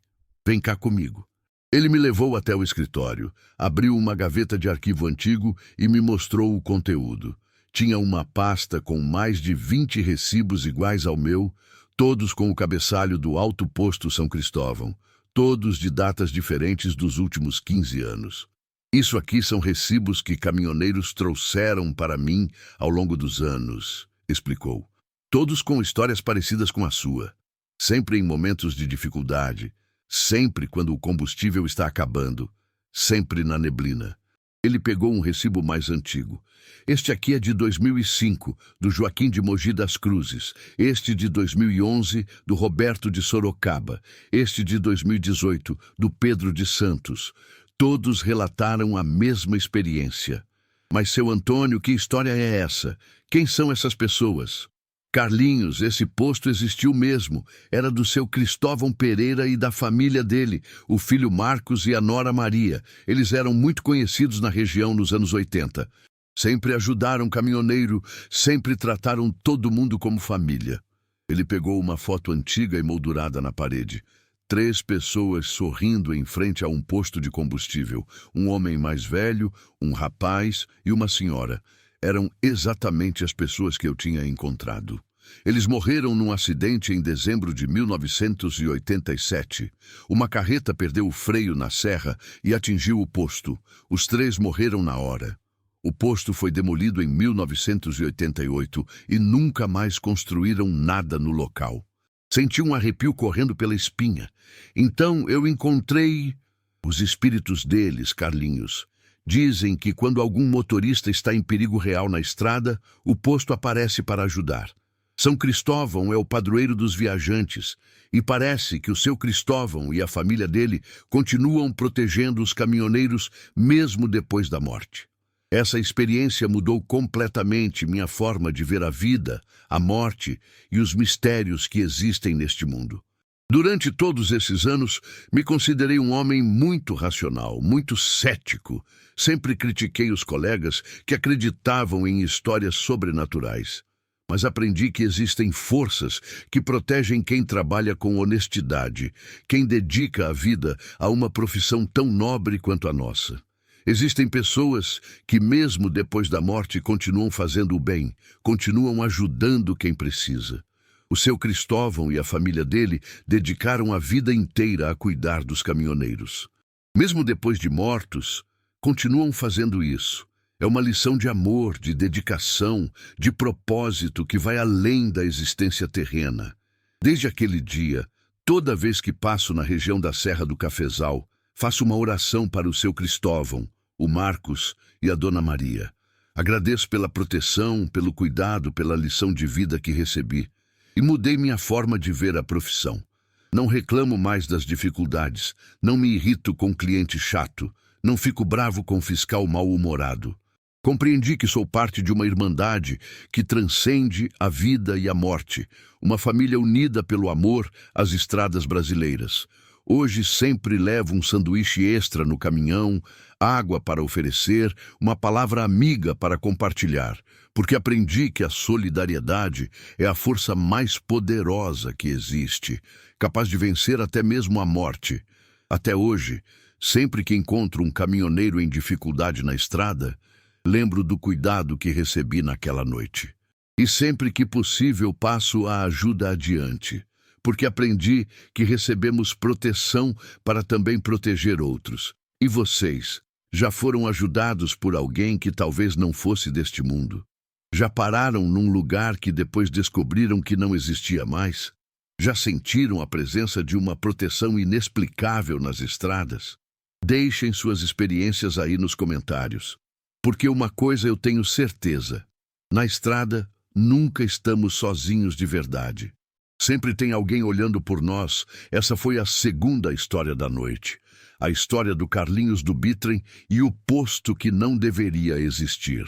"Vem cá comigo." Ele me levou até o escritório, abriu uma gaveta de arquivo antigo e me mostrou o conteúdo. Tinha uma pasta com mais de 20 recibos iguais ao meu, todos com o cabeçalho do Alto Posto São Cristóvão, todos de datas diferentes dos últimos 15 anos. "Isso aqui são recibos que caminhoneiros trouxeram para mim ao longo dos anos", explicou. "Todos com histórias parecidas com a sua. Sempre em momentos de dificuldade, sempre quando o combustível está acabando, sempre na neblina." Ele pegou um recibo mais antigo. "Este aqui é de 2005, do Joaquim de Mogi das Cruzes. Este de 2011, do Roberto de Sorocaba. Este de 2018, do Pedro de Santos. Todos relataram a mesma experiência." "Mas, seu Antônio, que história é essa? Quem são essas pessoas?" "Carlinhos, esse posto existiu mesmo. Era do seu Cristóvão Pereira e da família dele, o filho Marcos e a nora Maria. Eles eram muito conhecidos na região nos anos 80. Sempre ajudaram caminhoneiro, sempre trataram todo mundo como família." Ele pegou uma foto antiga emoldurada na parede. 3 pessoas sorrindo em frente a um posto de combustível. Um homem mais velho, um rapaz e uma senhora. Eram exatamente as pessoas que eu tinha encontrado. Eles morreram num acidente em dezembro de 1987. Uma carreta perdeu o freio na serra e atingiu o posto. Os 3 morreram na hora. O posto foi demolido em 1988 e nunca mais construíram nada no local. Senti um arrepio correndo pela espinha. Então eu encontrei os espíritos deles, Carlinhos. Dizem que quando algum motorista está em perigo real na estrada, o posto aparece para ajudar. São Cristóvão é o padroeiro dos viajantes, e parece que o seu Cristóvão e a família dele continuam protegendo os caminhoneiros mesmo depois da morte. Essa experiência mudou completamente minha forma de ver a vida, a morte e os mistérios que existem neste mundo. Durante todos esses anos, me considerei um homem muito racional, muito cético. Sempre critiquei os colegas que acreditavam em histórias sobrenaturais. Mas aprendi que existem forças que protegem quem trabalha com honestidade, quem dedica a vida a uma profissão tão nobre quanto a nossa. Existem pessoas que, mesmo depois da morte, continuam fazendo o bem, continuam ajudando quem precisa. O seu Cristóvão e a família dele dedicaram a vida inteira a cuidar dos caminhoneiros. Mesmo depois de mortos, continuam fazendo isso. É uma lição de amor, de dedicação, de propósito que vai além da existência terrena. Desde aquele dia, toda vez que passo na região da Serra do Cafezal, faço uma oração para o seu Cristóvão, o Marcos e a Dona Maria. Agradeço pela proteção, pelo cuidado, pela lição de vida que recebi. E mudei minha forma de ver a profissão. Não reclamo mais das dificuldades, não me irrito com cliente chato, não fico bravo com fiscal mal-humorado. Compreendi que sou parte de uma irmandade que transcende a vida e a morte, uma família unida pelo amor às estradas brasileiras. Hoje sempre levo um sanduíche extra no caminhão, água para oferecer, uma palavra amiga para compartilhar, porque aprendi que a solidariedade é a força mais poderosa que existe, capaz de vencer até mesmo a morte. Até hoje, sempre que encontro um caminhoneiro em dificuldade na estrada, lembro do cuidado que recebi naquela noite. E sempre que possível passo a ajuda adiante, porque aprendi que recebemos proteção para também proteger outros. E vocês, já foram ajudados por alguém que talvez não fosse deste mundo? Já pararam num lugar que depois descobriram que não existia mais? Já sentiram a presença de uma proteção inexplicável nas estradas? Deixem suas experiências aí nos comentários. Porque uma coisa eu tenho certeza: na estrada, nunca estamos sozinhos de verdade. Sempre tem alguém olhando por nós. Essa foi a segunda história da noite. A história do Carlinhos do Bitrem e o posto que não deveria existir.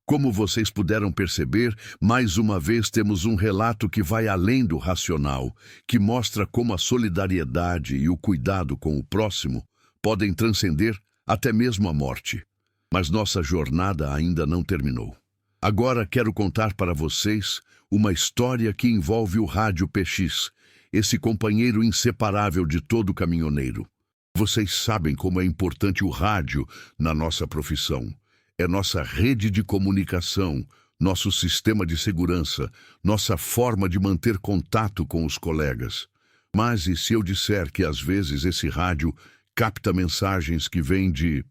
Como vocês puderam perceber, mais uma vez temos um relato que vai além do racional, que mostra como a solidariedade e o cuidado com o próximo podem transcender até mesmo a morte. Mas nossa jornada ainda não terminou. Agora quero contar para vocês uma história que envolve o rádio PX, esse companheiro inseparável de todo caminhoneiro. Vocês sabem como é importante o rádio na nossa profissão. É nossa rede de comunicação, nosso sistema de segurança, nossa forma de manter contato com os colegas. Mas e se eu disser que às vezes esse rádio capta mensagens que vêm de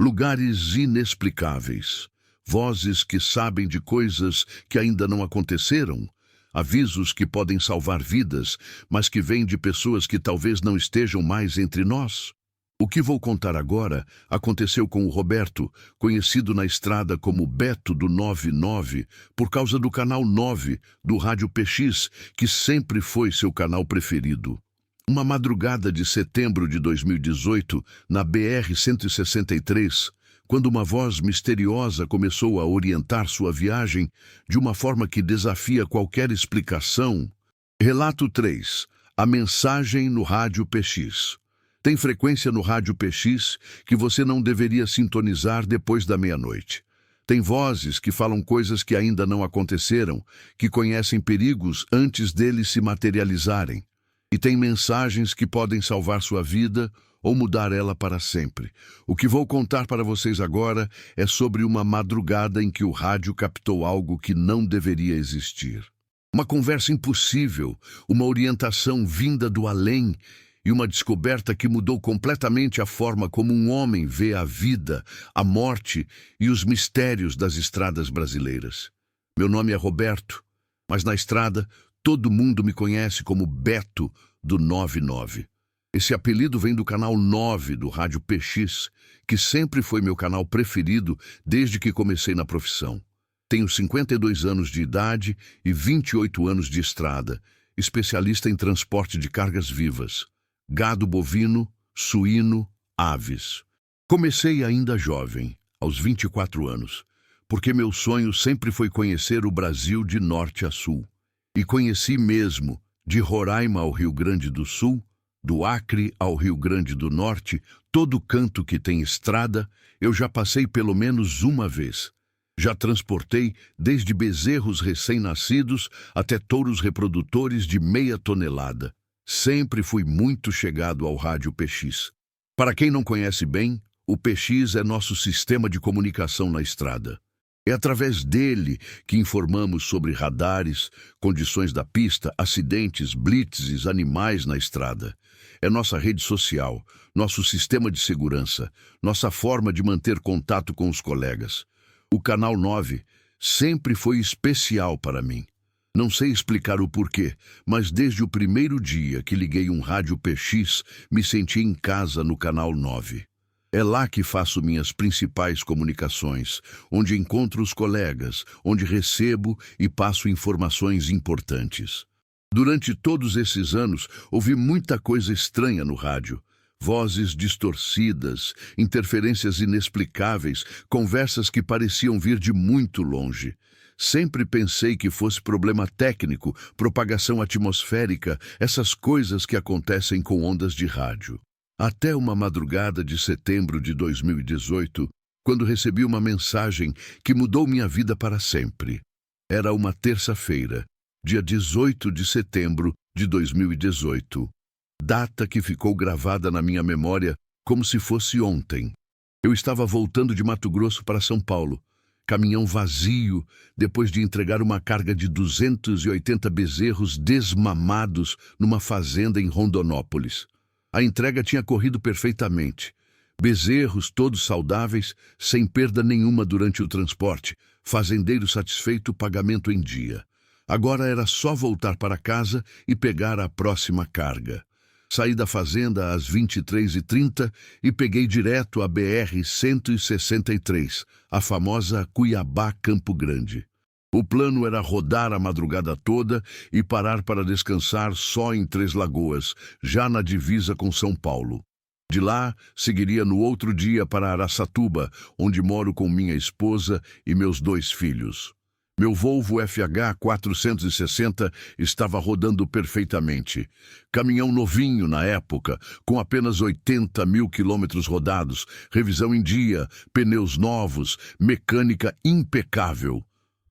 lugares inexplicáveis, vozes que sabem de coisas que ainda não aconteceram, avisos que podem salvar vidas, mas que vêm de pessoas que talvez não estejam mais entre nós? O que vou contar agora aconteceu com o Roberto, conhecido na estrada como Beto do 99, por causa do canal 9 do Rádio PX, que sempre foi seu canal preferido. Uma madrugada de setembro de 2018, na BR-163, quando uma voz misteriosa começou a orientar sua viagem de uma forma que desafia qualquer explicação. Relato 3. A mensagem no Rádio PX. Tem frequência no Rádio PX que você não deveria sintonizar depois da meia-noite. Tem vozes que falam coisas que ainda não aconteceram, que conhecem perigos antes deles se materializarem. E tem mensagens que podem salvar sua vida ou mudar ela para sempre. O que vou contar para vocês agora é sobre uma madrugada em que o rádio captou algo que não deveria existir. Uma conversa impossível, uma orientação vinda do além e uma descoberta que mudou completamente a forma como um homem vê a vida, a morte e os mistérios das estradas brasileiras. Meu nome é Roberto, mas na estrada todo mundo me conhece como Beto do 99. Esse apelido vem do canal 9 do Rádio PX, que sempre foi meu canal preferido desde que comecei na profissão. Tenho 52 anos de idade e 28 anos de estrada, especialista em transporte de cargas vivas, gado bovino, suíno, aves. Comecei ainda jovem, aos 24 anos, porque meu sonho sempre foi conhecer o Brasil de norte a sul. E conheci mesmo, de Roraima ao Rio Grande do Sul, do Acre ao Rio Grande do Norte, todo canto que tem estrada, eu já passei pelo menos uma vez. Já transportei desde bezerros recém-nascidos até touros reprodutores de meia tonelada. Sempre fui muito chegado ao Rádio PX. Para quem não conhece bem, o PX é nosso sistema de comunicação na estrada. É através dele que informamos sobre radares, condições da pista, acidentes, blitzes, animais na estrada. É nossa rede social, nosso sistema de segurança, nossa forma de manter contato com os colegas. O Canal 9 sempre foi especial para mim. Não sei explicar o porquê, mas desde o primeiro dia que liguei um rádio PX, me senti em casa no Canal 9. É lá que faço minhas principais comunicações, onde encontro os colegas, onde recebo e passo informações importantes. Durante todos esses anos, ouvi muita coisa estranha no rádio. Vozes distorcidas, interferências inexplicáveis, conversas que pareciam vir de muito longe. Sempre pensei que fosse problema técnico, propagação atmosférica, essas coisas que acontecem com ondas de rádio. Até uma madrugada de setembro de 2018, quando recebi uma mensagem que mudou minha vida para sempre. Era uma terça-feira, dia 18 de setembro de 2018. Data que ficou gravada na minha memória como se fosse ontem. Eu estava voltando de Mato Grosso para São Paulo. Caminhão vazio, depois de entregar uma carga de 280 bezerros desmamados numa fazenda em Rondonópolis. A entrega tinha corrido perfeitamente. Bezerros todos saudáveis, sem perda nenhuma durante o transporte. Fazendeiro satisfeito, pagamento em dia. Agora era só voltar para casa e pegar a próxima carga. Saí da fazenda às 23h30 e peguei direto a BR-163, a famosa Cuiabá-Campo Grande. O plano era rodar a madrugada toda e parar para descansar só em Três Lagoas, já na divisa com São Paulo. De lá, seguiria no outro dia para Araçatuba, onde moro com minha esposa e meus 2 filhos. Meu Volvo FH 460 estava rodando perfeitamente. Caminhão novinho na época, com apenas 80 mil quilômetros rodados, revisão em dia, pneus novos, mecânica impecável.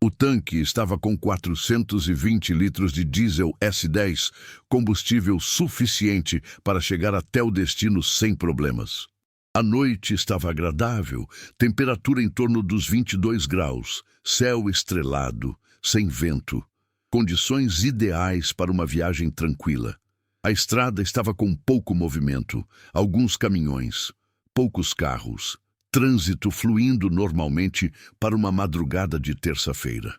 O tanque estava com 420 litros de diesel S10, combustível suficiente para chegar até o destino sem problemas. A noite estava agradável, temperatura em torno dos 22 graus, céu estrelado, sem vento. Condições ideais para uma viagem tranquila. A estrada estava com pouco movimento, alguns caminhões, poucos carros. Trânsito fluindo normalmente para uma madrugada de terça-feira.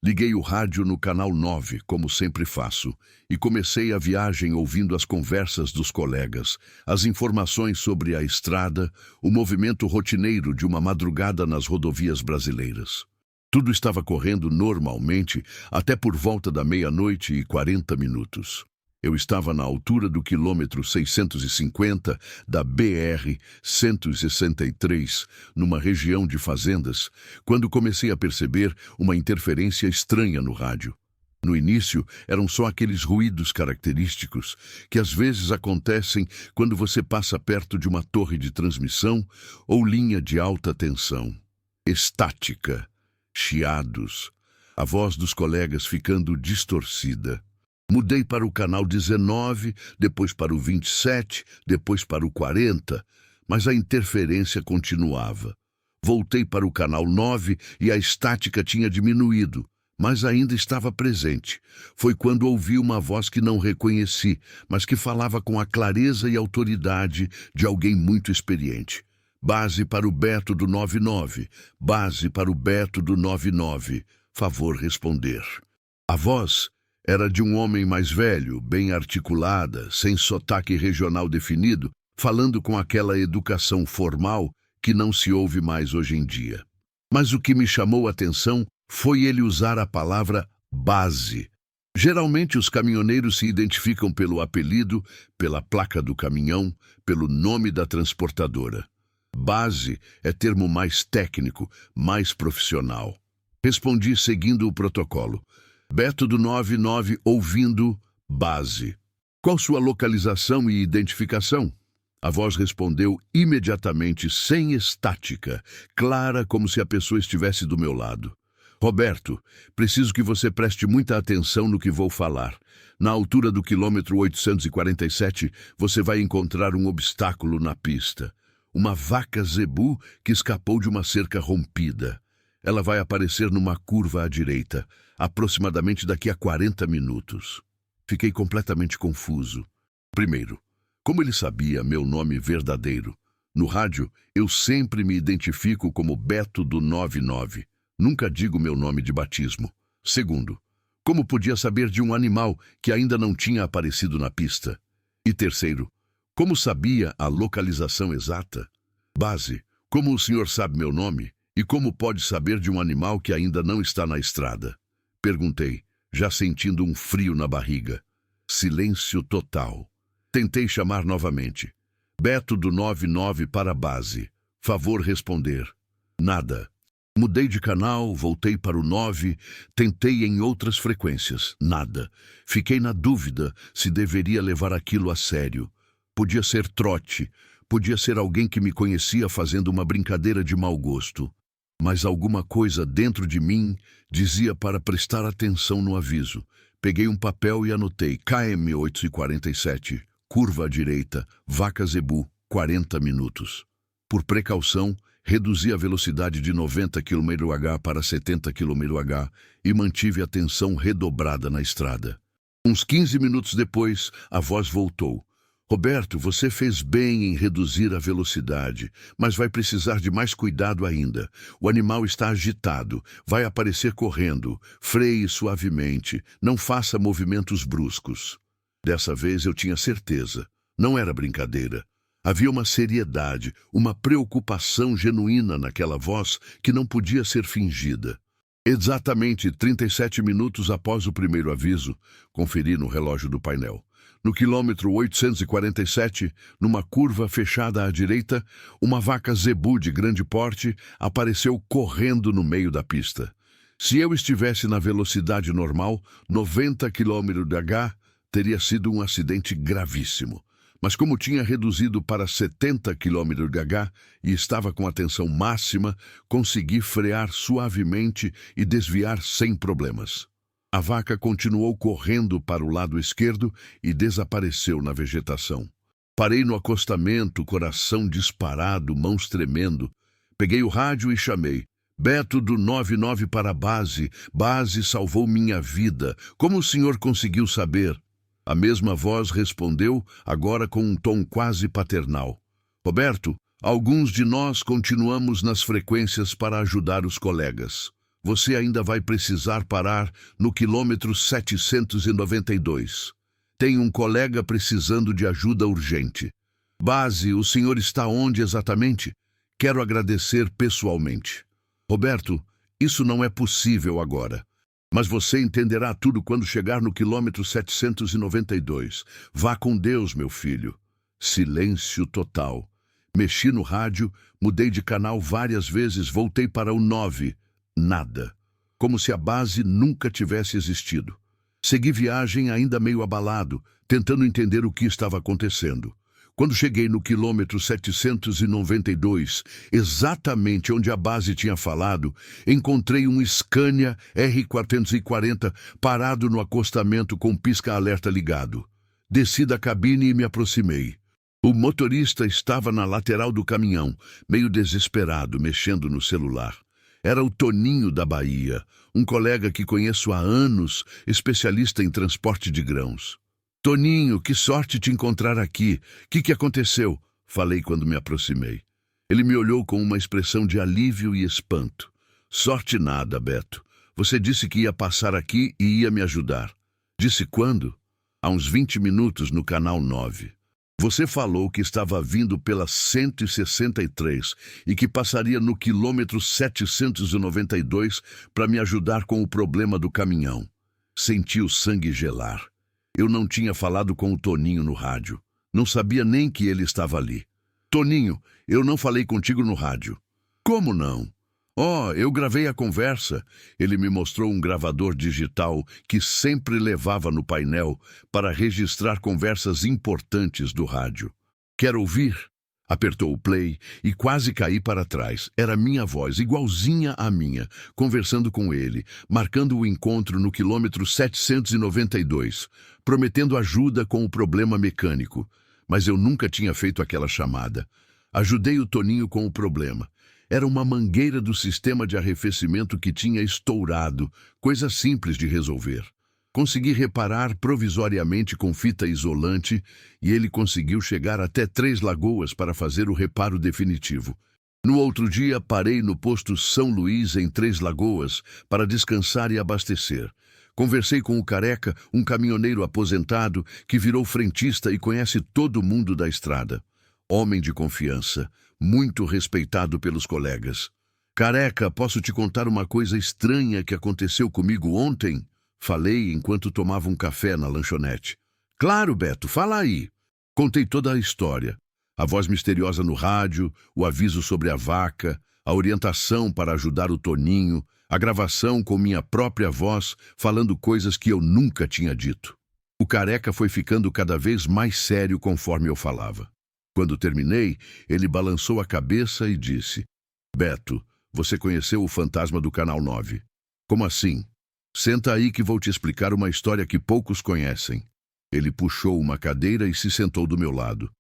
Liguei o rádio no canal 9, como sempre faço, e comecei a viagem ouvindo as conversas dos colegas, as informações sobre a estrada, o movimento rotineiro de uma madrugada nas rodovias brasileiras. Tudo estava correndo normalmente até por volta da 00:40. Eu estava na altura do quilômetro 650 da BR-163, numa região de fazendas, quando comecei a perceber uma interferência estranha no rádio. No início, eram só aqueles ruídos característicos que às vezes acontecem quando você passa perto de uma torre de transmissão ou linha de alta tensão. Estática, chiados, a voz dos colegas ficando distorcida. Mudei para o canal 19, depois para o 27, depois para o 40, mas a interferência continuava. Voltei para o canal 9 e a estática tinha diminuído, mas ainda estava presente. Foi quando ouvi uma voz que não reconheci, mas que falava com a clareza e autoridade de alguém muito experiente. Base para o Beto do 99, base para o Beto do 99, favor responder. A voz era de um homem mais velho, bem articulada, sem sotaque regional definido, falando com aquela educação formal que não se ouve mais hoje em dia. Mas o que me chamou a atenção foi ele usar a palavra base. Geralmente os caminhoneiros se identificam pelo apelido, pela placa do caminhão, pelo nome da transportadora. Base é termo mais técnico, mais profissional. Respondi seguindo o protocolo. Beto do 99 ouvindo base. Qual sua localização e identificação? A voz respondeu imediatamente, sem estática, clara como se a pessoa estivesse do meu lado. Roberto, preciso que você preste muita atenção no que vou falar. Na altura do quilômetro 847, você vai encontrar um obstáculo na pista. Uma vaca zebu que escapou de uma cerca rompida. Ela vai aparecer numa curva à direita, aproximadamente daqui a 40 minutos. Fiquei completamente confuso. Primeiro, como ele sabia meu nome verdadeiro? No rádio, eu sempre me identifico como Beto do 99. Nunca digo meu nome de batismo. Segundo, como podia saber de um animal que ainda não tinha aparecido na pista? E terceiro, como sabia a localização exata? Base, como o senhor sabe meu nome? E como pode saber de um animal que ainda não está na estrada? Perguntei, já sentindo um frio na barriga. Silêncio total. Tentei chamar novamente. Beto do 99 para a base. Favor responder. Nada. Mudei de canal, voltei para o 9, tentei em outras frequências. Nada. Fiquei na dúvida se deveria levar aquilo a sério. Podia ser trote, podia ser alguém que me conhecia fazendo uma brincadeira de mau gosto. Mas alguma coisa dentro de mim dizia para prestar atenção no aviso. Peguei um papel e anotei KM 847, curva à direita, vaca zebu, 40 minutos. Por precaução, Reduzi a velocidade de 90 km/h para 70 km/h e mantive a tensão redobrada na estrada. Uns 15 minutos depois, a voz voltou. Roberto, você fez bem em reduzir a velocidade, mas vai precisar de mais cuidado ainda. O animal está agitado, vai aparecer correndo. Freie suavemente, não faça movimentos bruscos. Dessa vez eu tinha certeza. Não era brincadeira. Havia uma seriedade, uma preocupação genuína naquela voz que não podia ser fingida. Exatamente 37 minutos após o primeiro aviso, conferi no relógio do painel. No quilômetro 847, numa curva fechada à direita, uma vaca zebu de grande porte apareceu correndo no meio da pista. Se eu estivesse na velocidade normal, 90 km/h, teria sido um acidente gravíssimo. Mas como tinha reduzido para 70 km/h e estava com a tensão máxima, consegui frear suavemente e desviar sem problemas. A vaca continuou correndo para o lado esquerdo e desapareceu na vegetação. Parei no acostamento, coração disparado, mãos tremendo. Peguei o rádio e chamei. Beto do 99 para a base. Base salvou minha vida. Como o senhor conseguiu saber? A mesma voz respondeu, agora com um tom quase paternal. Roberto, alguns de nós continuamos nas frequências para ajudar os colegas. Você ainda vai precisar parar no quilômetro 792. Tem um colega precisando de ajuda urgente. Base, o senhor está onde exatamente? Quero agradecer pessoalmente. Roberto, isso não é possível agora. Mas você entenderá tudo quando chegar no quilômetro 792. Vá com Deus, meu filho. Silêncio total. Mexi no rádio, mudei de canal várias vezes, voltei para o 9. Nada. Como se a base nunca tivesse existido. Segui viagem ainda meio abalado, tentando entender o que estava acontecendo. Quando cheguei no quilômetro 792, exatamente onde a base tinha falado, encontrei um Scania R440 parado no acostamento com pisca-alerta ligado. Desci da cabine e me aproximei. O motorista estava na lateral do caminhão, meio desesperado, mexendo no celular. Era o Toninho da Bahia, um colega que conheço há anos, especialista em transporte de grãos. Toninho, que sorte te encontrar aqui. Que aconteceu? Falei quando me aproximei. Ele me olhou com uma expressão de alívio e espanto. Sorte nada, Beto. Você disse que ia passar aqui e ia me ajudar. Disse quando? Há uns 20 minutos no canal 9. Você falou que estava vindo pela 163 e que passaria no quilômetro 792 para me ajudar com o problema do caminhão. Senti o sangue gelar. Eu não tinha falado com o Toninho no rádio. Não sabia nem que ele estava ali. Toninho, eu não falei contigo no rádio. Como não? Oh, eu gravei a conversa. Ele me mostrou um gravador digital que sempre levava no painel para registrar conversas importantes do rádio. Quer ouvir? Apertou o play e quase caí para trás. Era minha voz, igualzinha à minha, conversando com ele, marcando o encontro no quilômetro 792, prometendo ajuda com o problema mecânico. Mas eu nunca tinha feito aquela chamada. Ajudei o Toninho com o problema. Era uma mangueira do sistema de arrefecimento que tinha estourado, coisa simples de resolver. Consegui reparar provisoriamente com fita isolante e ele conseguiu chegar até 3 Lagoas para fazer o reparo definitivo. No outro dia, parei no posto São Luís, em 3 Lagoas, para descansar e abastecer. Conversei com o Careca, um caminhoneiro aposentado que virou frentista e conhece todo mundo da estrada. Homem de confiança, muito respeitado pelos colegas. Careca, posso te contar uma coisa estranha que aconteceu comigo ontem? Falei enquanto tomava um café na lanchonete. Claro, Beto, fala aí. Contei toda a história. A voz misteriosa no rádio, o aviso sobre a vaca, a orientação para ajudar o Toninho, a gravação com minha própria voz, falando coisas que eu nunca tinha dito. O Careca foi ficando cada vez mais sério conforme eu falava. Quando terminei, ele balançou a cabeça e disse: Beto, você conheceu o fantasma do Canal 9. Como assim? Senta aí que vou te explicar uma história que poucos conhecem. Ele puxou uma cadeira e se sentou do meu lado.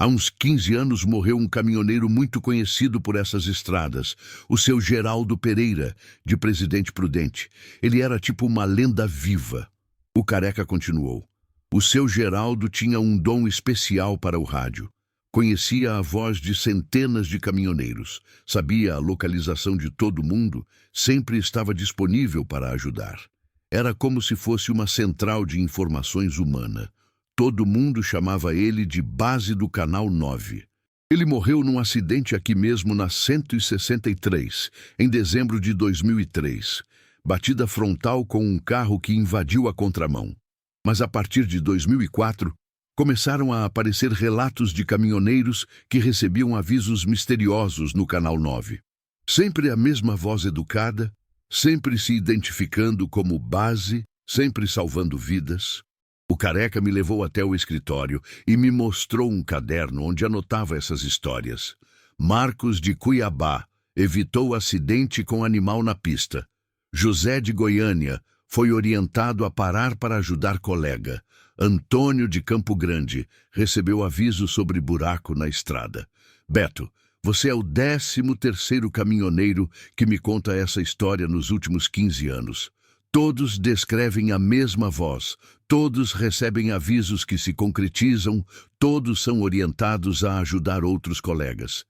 Há uns 15 anos morreu um caminhoneiro muito conhecido por essas estradas, o seu Geraldo Pereira, de Presidente Prudente. Ele era tipo uma lenda viva. O careca continuou. O seu Geraldo tinha um dom especial para o rádio. Conhecia a voz de centenas de caminhoneiros, sabia a localização de todo mundo, sempre estava disponível para ajudar. Era como se fosse uma central de informações humana. Todo mundo chamava ele de base do Canal 9. Ele morreu num acidente aqui mesmo na 163, em dezembro de 2003. Batida frontal com um carro que invadiu a contramão. Mas a partir de 2004, começaram a aparecer relatos de caminhoneiros que recebiam avisos misteriosos no Canal 9. Sempre a mesma voz educada, sempre se identificando como base, sempre salvando vidas. O careca me levou até o escritório e me mostrou um caderno onde anotava essas histórias. Marcos de Cuiabá evitou acidente com animal na pista. José de Goiânia foi orientado a parar para ajudar colega. Antônio de Campo Grande recebeu aviso sobre buraco na estrada. Beto, você é o 13º caminhoneiro que me conta essa história nos últimos 15 anos. Todos descrevem a mesma voz, todos recebem avisos que se concretizam, todos são orientados a ajudar outros colegas.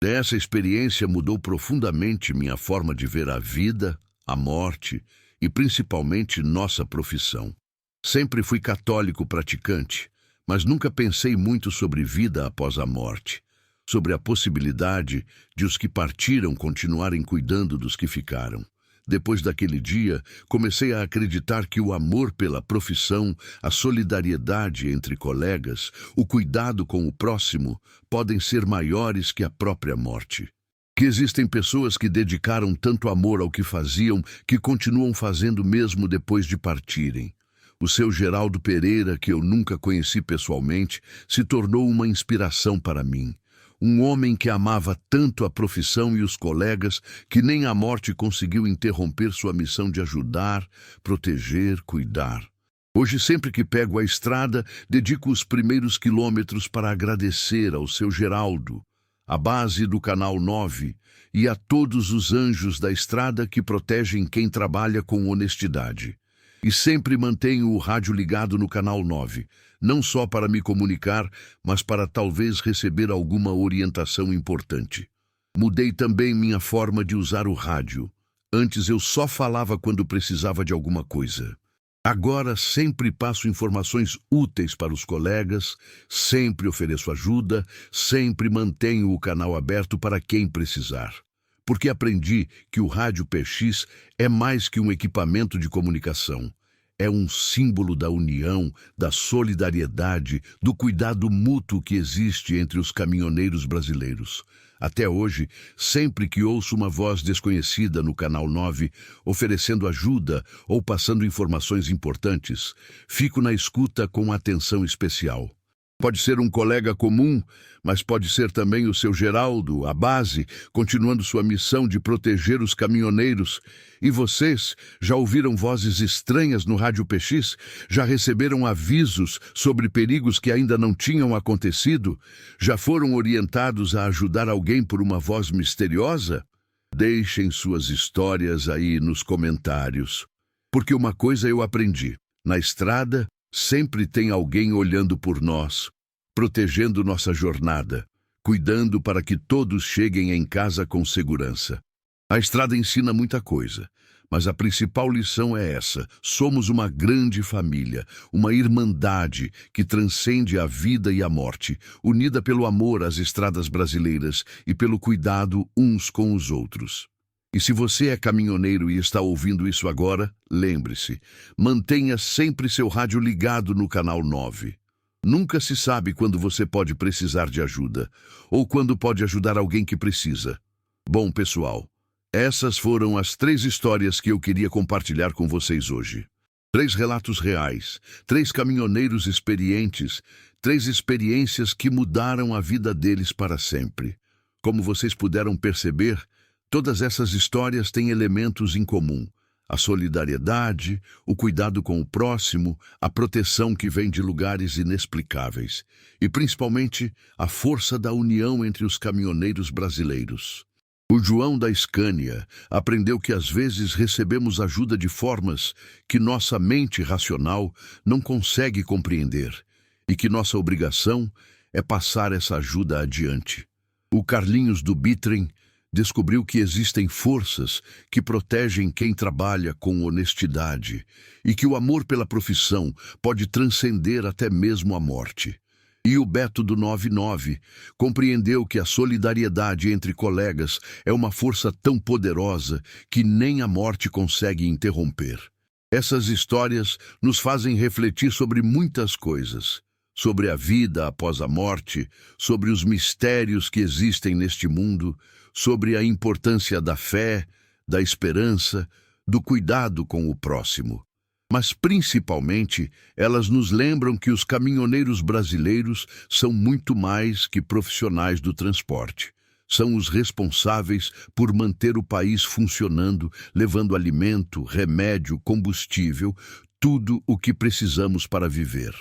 Essa experiência mudou profundamente minha forma de ver a vida, a morte e principalmente nossa profissão. Sempre fui católico praticante, mas nunca pensei muito sobre vida após a morte, sobre a possibilidade de os que partiram continuarem cuidando dos que ficaram. Depois daquele dia, comecei a acreditar que o amor pela profissão, a solidariedade entre colegas, o cuidado com o próximo, podem ser maiores que a própria morte. Que existem pessoas que dedicaram tanto amor ao que faziam que continuam fazendo mesmo depois de partirem. O seu Geraldo Pereira, que eu nunca conheci pessoalmente, se tornou uma inspiração para mim. Um homem que amava tanto a profissão e os colegas que nem a morte conseguiu interromper sua missão de ajudar, proteger, cuidar. Hoje, sempre que pego a estrada, dedico os primeiros quilômetros para agradecer ao seu Geraldo, à base do Canal 9 e a todos os anjos da estrada que protegem quem trabalha com honestidade. E sempre mantenho o rádio ligado no Canal 9, não só para me comunicar, mas para talvez receber alguma orientação importante. Mudei também minha forma de usar o rádio. Antes eu só falava quando precisava de alguma coisa. Agora sempre passo informações úteis para os colegas, sempre ofereço ajuda, sempre mantenho o canal aberto para quem precisar. Porque aprendi que o rádio PX é mais que um equipamento de comunicação. É um símbolo da união, da solidariedade, do cuidado mútuo que existe entre os caminhoneiros brasileiros. Até hoje, sempre que ouço uma voz desconhecida no Canal 9, oferecendo ajuda ou passando informações importantes, fico na escuta com atenção especial. Pode ser um colega comum, mas pode ser também o seu Geraldo, a base, continuando sua missão de proteger os caminhoneiros. E vocês já ouviram vozes estranhas no Rádio PX? Já receberam avisos sobre perigos que ainda não tinham acontecido? Já foram orientados a ajudar alguém por uma voz misteriosa? Deixem suas histórias aí nos comentários. Porque uma coisa eu aprendi: na estrada, sempre tem alguém olhando por nós, protegendo nossa jornada, cuidando para que todos cheguem em casa com segurança. A estrada ensina muita coisa, mas a principal lição é essa: somos uma grande família, uma irmandade que transcende a vida e a morte, unida pelo amor às estradas brasileiras e pelo cuidado uns com os outros. E se você é caminhoneiro e está ouvindo isso agora, lembre-se, mantenha sempre seu rádio ligado no Canal 9. Nunca se sabe quando você pode precisar de ajuda, ou quando pode ajudar alguém que precisa. Bom, pessoal, essas foram as 3 histórias que eu queria compartilhar com vocês hoje. 3 relatos reais, 3 caminhoneiros experientes, 3 experiências que mudaram a vida deles para sempre. Como vocês puderam perceber, todas essas histórias têm elementos em comum: a solidariedade, o cuidado com o próximo, a proteção que vem de lugares inexplicáveis e, principalmente, a força da união entre os caminhoneiros brasileiros. O João da Scania aprendeu que às vezes recebemos ajuda de formas que nossa mente racional não consegue compreender e que nossa obrigação é passar essa ajuda adiante. O Carlinhos do Bitrem descobriu que existem forças que protegem quem trabalha com honestidade e que o amor pela profissão pode transcender até mesmo a morte. E o Beto do 99 compreendeu que a solidariedade entre colegas é uma força tão poderosa que nem a morte consegue interromper. Essas histórias nos fazem refletir sobre muitas coisas. Sobre a vida após a morte, sobre os mistérios que existem neste mundo, sobre a importância da fé, da esperança, do cuidado com o próximo. Mas, principalmente, elas nos lembram que os caminhoneiros brasileiros são muito mais que profissionais do transporte. São os responsáveis por manter o país funcionando, levando alimento, remédio, combustível, tudo o que precisamos para viver.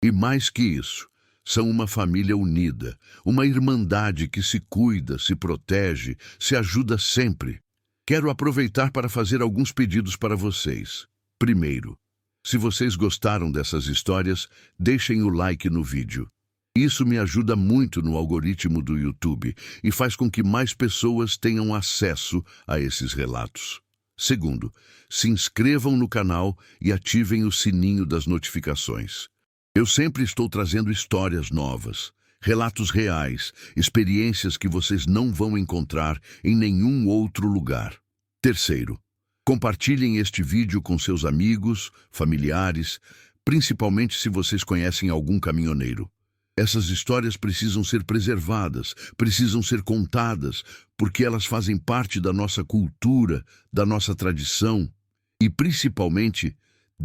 E mais que isso, são uma família unida, uma irmandade que se cuida, se protege, se ajuda sempre. Quero aproveitar para fazer alguns pedidos para vocês. Primeiro, se vocês gostaram dessas histórias, deixem o like no vídeo. Isso me ajuda muito no algoritmo do YouTube e faz com que mais pessoas tenham acesso a esses relatos. Segundo, se inscrevam no canal e ativem o sininho das notificações. Eu sempre estou trazendo histórias novas, relatos reais, experiências que vocês não vão encontrar em nenhum outro lugar. Terceiro, compartilhem este vídeo com seus amigos, familiares, principalmente se vocês conhecem algum caminhoneiro. Essas histórias precisam ser preservadas, precisam ser contadas, porque elas fazem parte da nossa cultura, da nossa tradição e, principalmente,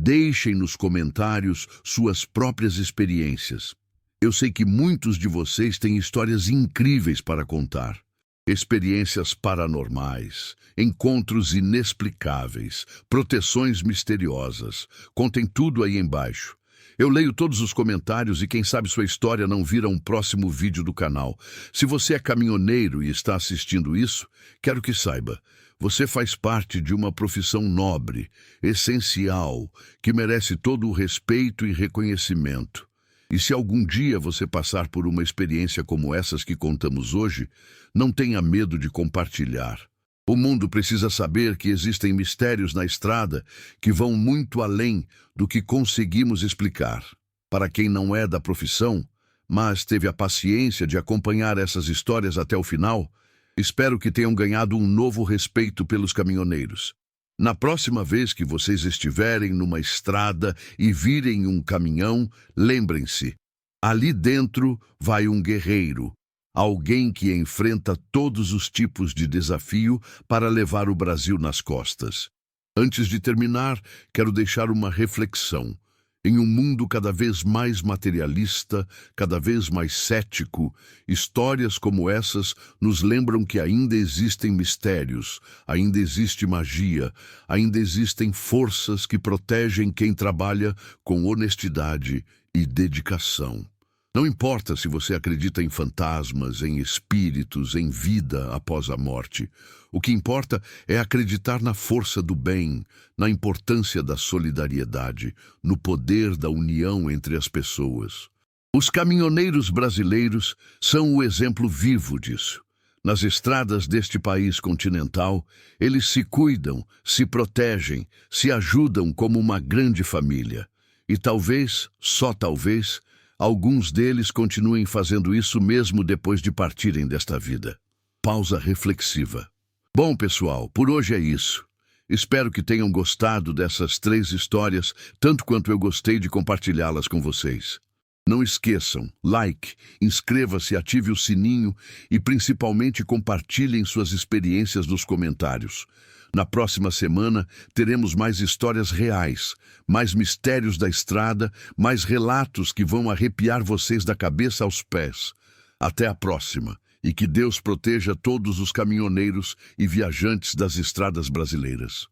deixem nos comentários suas próprias experiências. Eu sei que muitos de vocês têm histórias incríveis para contar. Experiências paranormais, encontros inexplicáveis, proteções misteriosas. Contem tudo aí embaixo. Eu leio todos os comentários e quem sabe sua história não vira um próximo vídeo do canal. Se você é caminhoneiro e está assistindo isso, quero que saiba. Você faz parte de uma profissão nobre, essencial, que merece todo o respeito e reconhecimento. E se algum dia você passar por uma experiência como essas que contamos hoje, não tenha medo de compartilhar. O mundo precisa saber que existem mistérios na estrada que vão muito além do que conseguimos explicar. Para quem não é da profissão, mas teve a paciência de acompanhar essas histórias até o final, espero que tenham ganhado um novo respeito pelos caminhoneiros. Na próxima vez que vocês estiverem numa estrada e virem um caminhão, lembrem-se, ali dentro vai um guerreiro, alguém que enfrenta todos os tipos de desafio para levar o Brasil nas costas. Antes de terminar, quero deixar uma reflexão. Em um mundo cada vez mais materialista, cada vez mais cético, histórias como essas nos lembram que ainda existem mistérios, ainda existe magia, ainda existem forças que protegem quem trabalha com honestidade e dedicação. Não importa se você acredita em fantasmas, em espíritos, em vida após a morte. O que importa é acreditar na força do bem, na importância da solidariedade, no poder da união entre as pessoas. Os caminhoneiros brasileiros são o exemplo vivo disso. Nas estradas deste país continental, eles se cuidam, se protegem, se ajudam como uma grande família. E talvez, só talvez, alguns deles continuem fazendo isso mesmo depois de partirem desta vida. Pausa reflexiva. Bom, pessoal, por hoje é isso. Espero que tenham gostado dessas 3 histórias, tanto quanto eu gostei de compartilhá-las com vocês. Não esqueçam, like, inscreva-se, ative o sininho e principalmente compartilhem suas experiências nos comentários. Na próxima semana, teremos mais histórias reais, mais mistérios da estrada, mais relatos que vão arrepiar vocês da cabeça aos pés. Até a próxima, e que Deus proteja todos os caminhoneiros e viajantes das estradas brasileiras.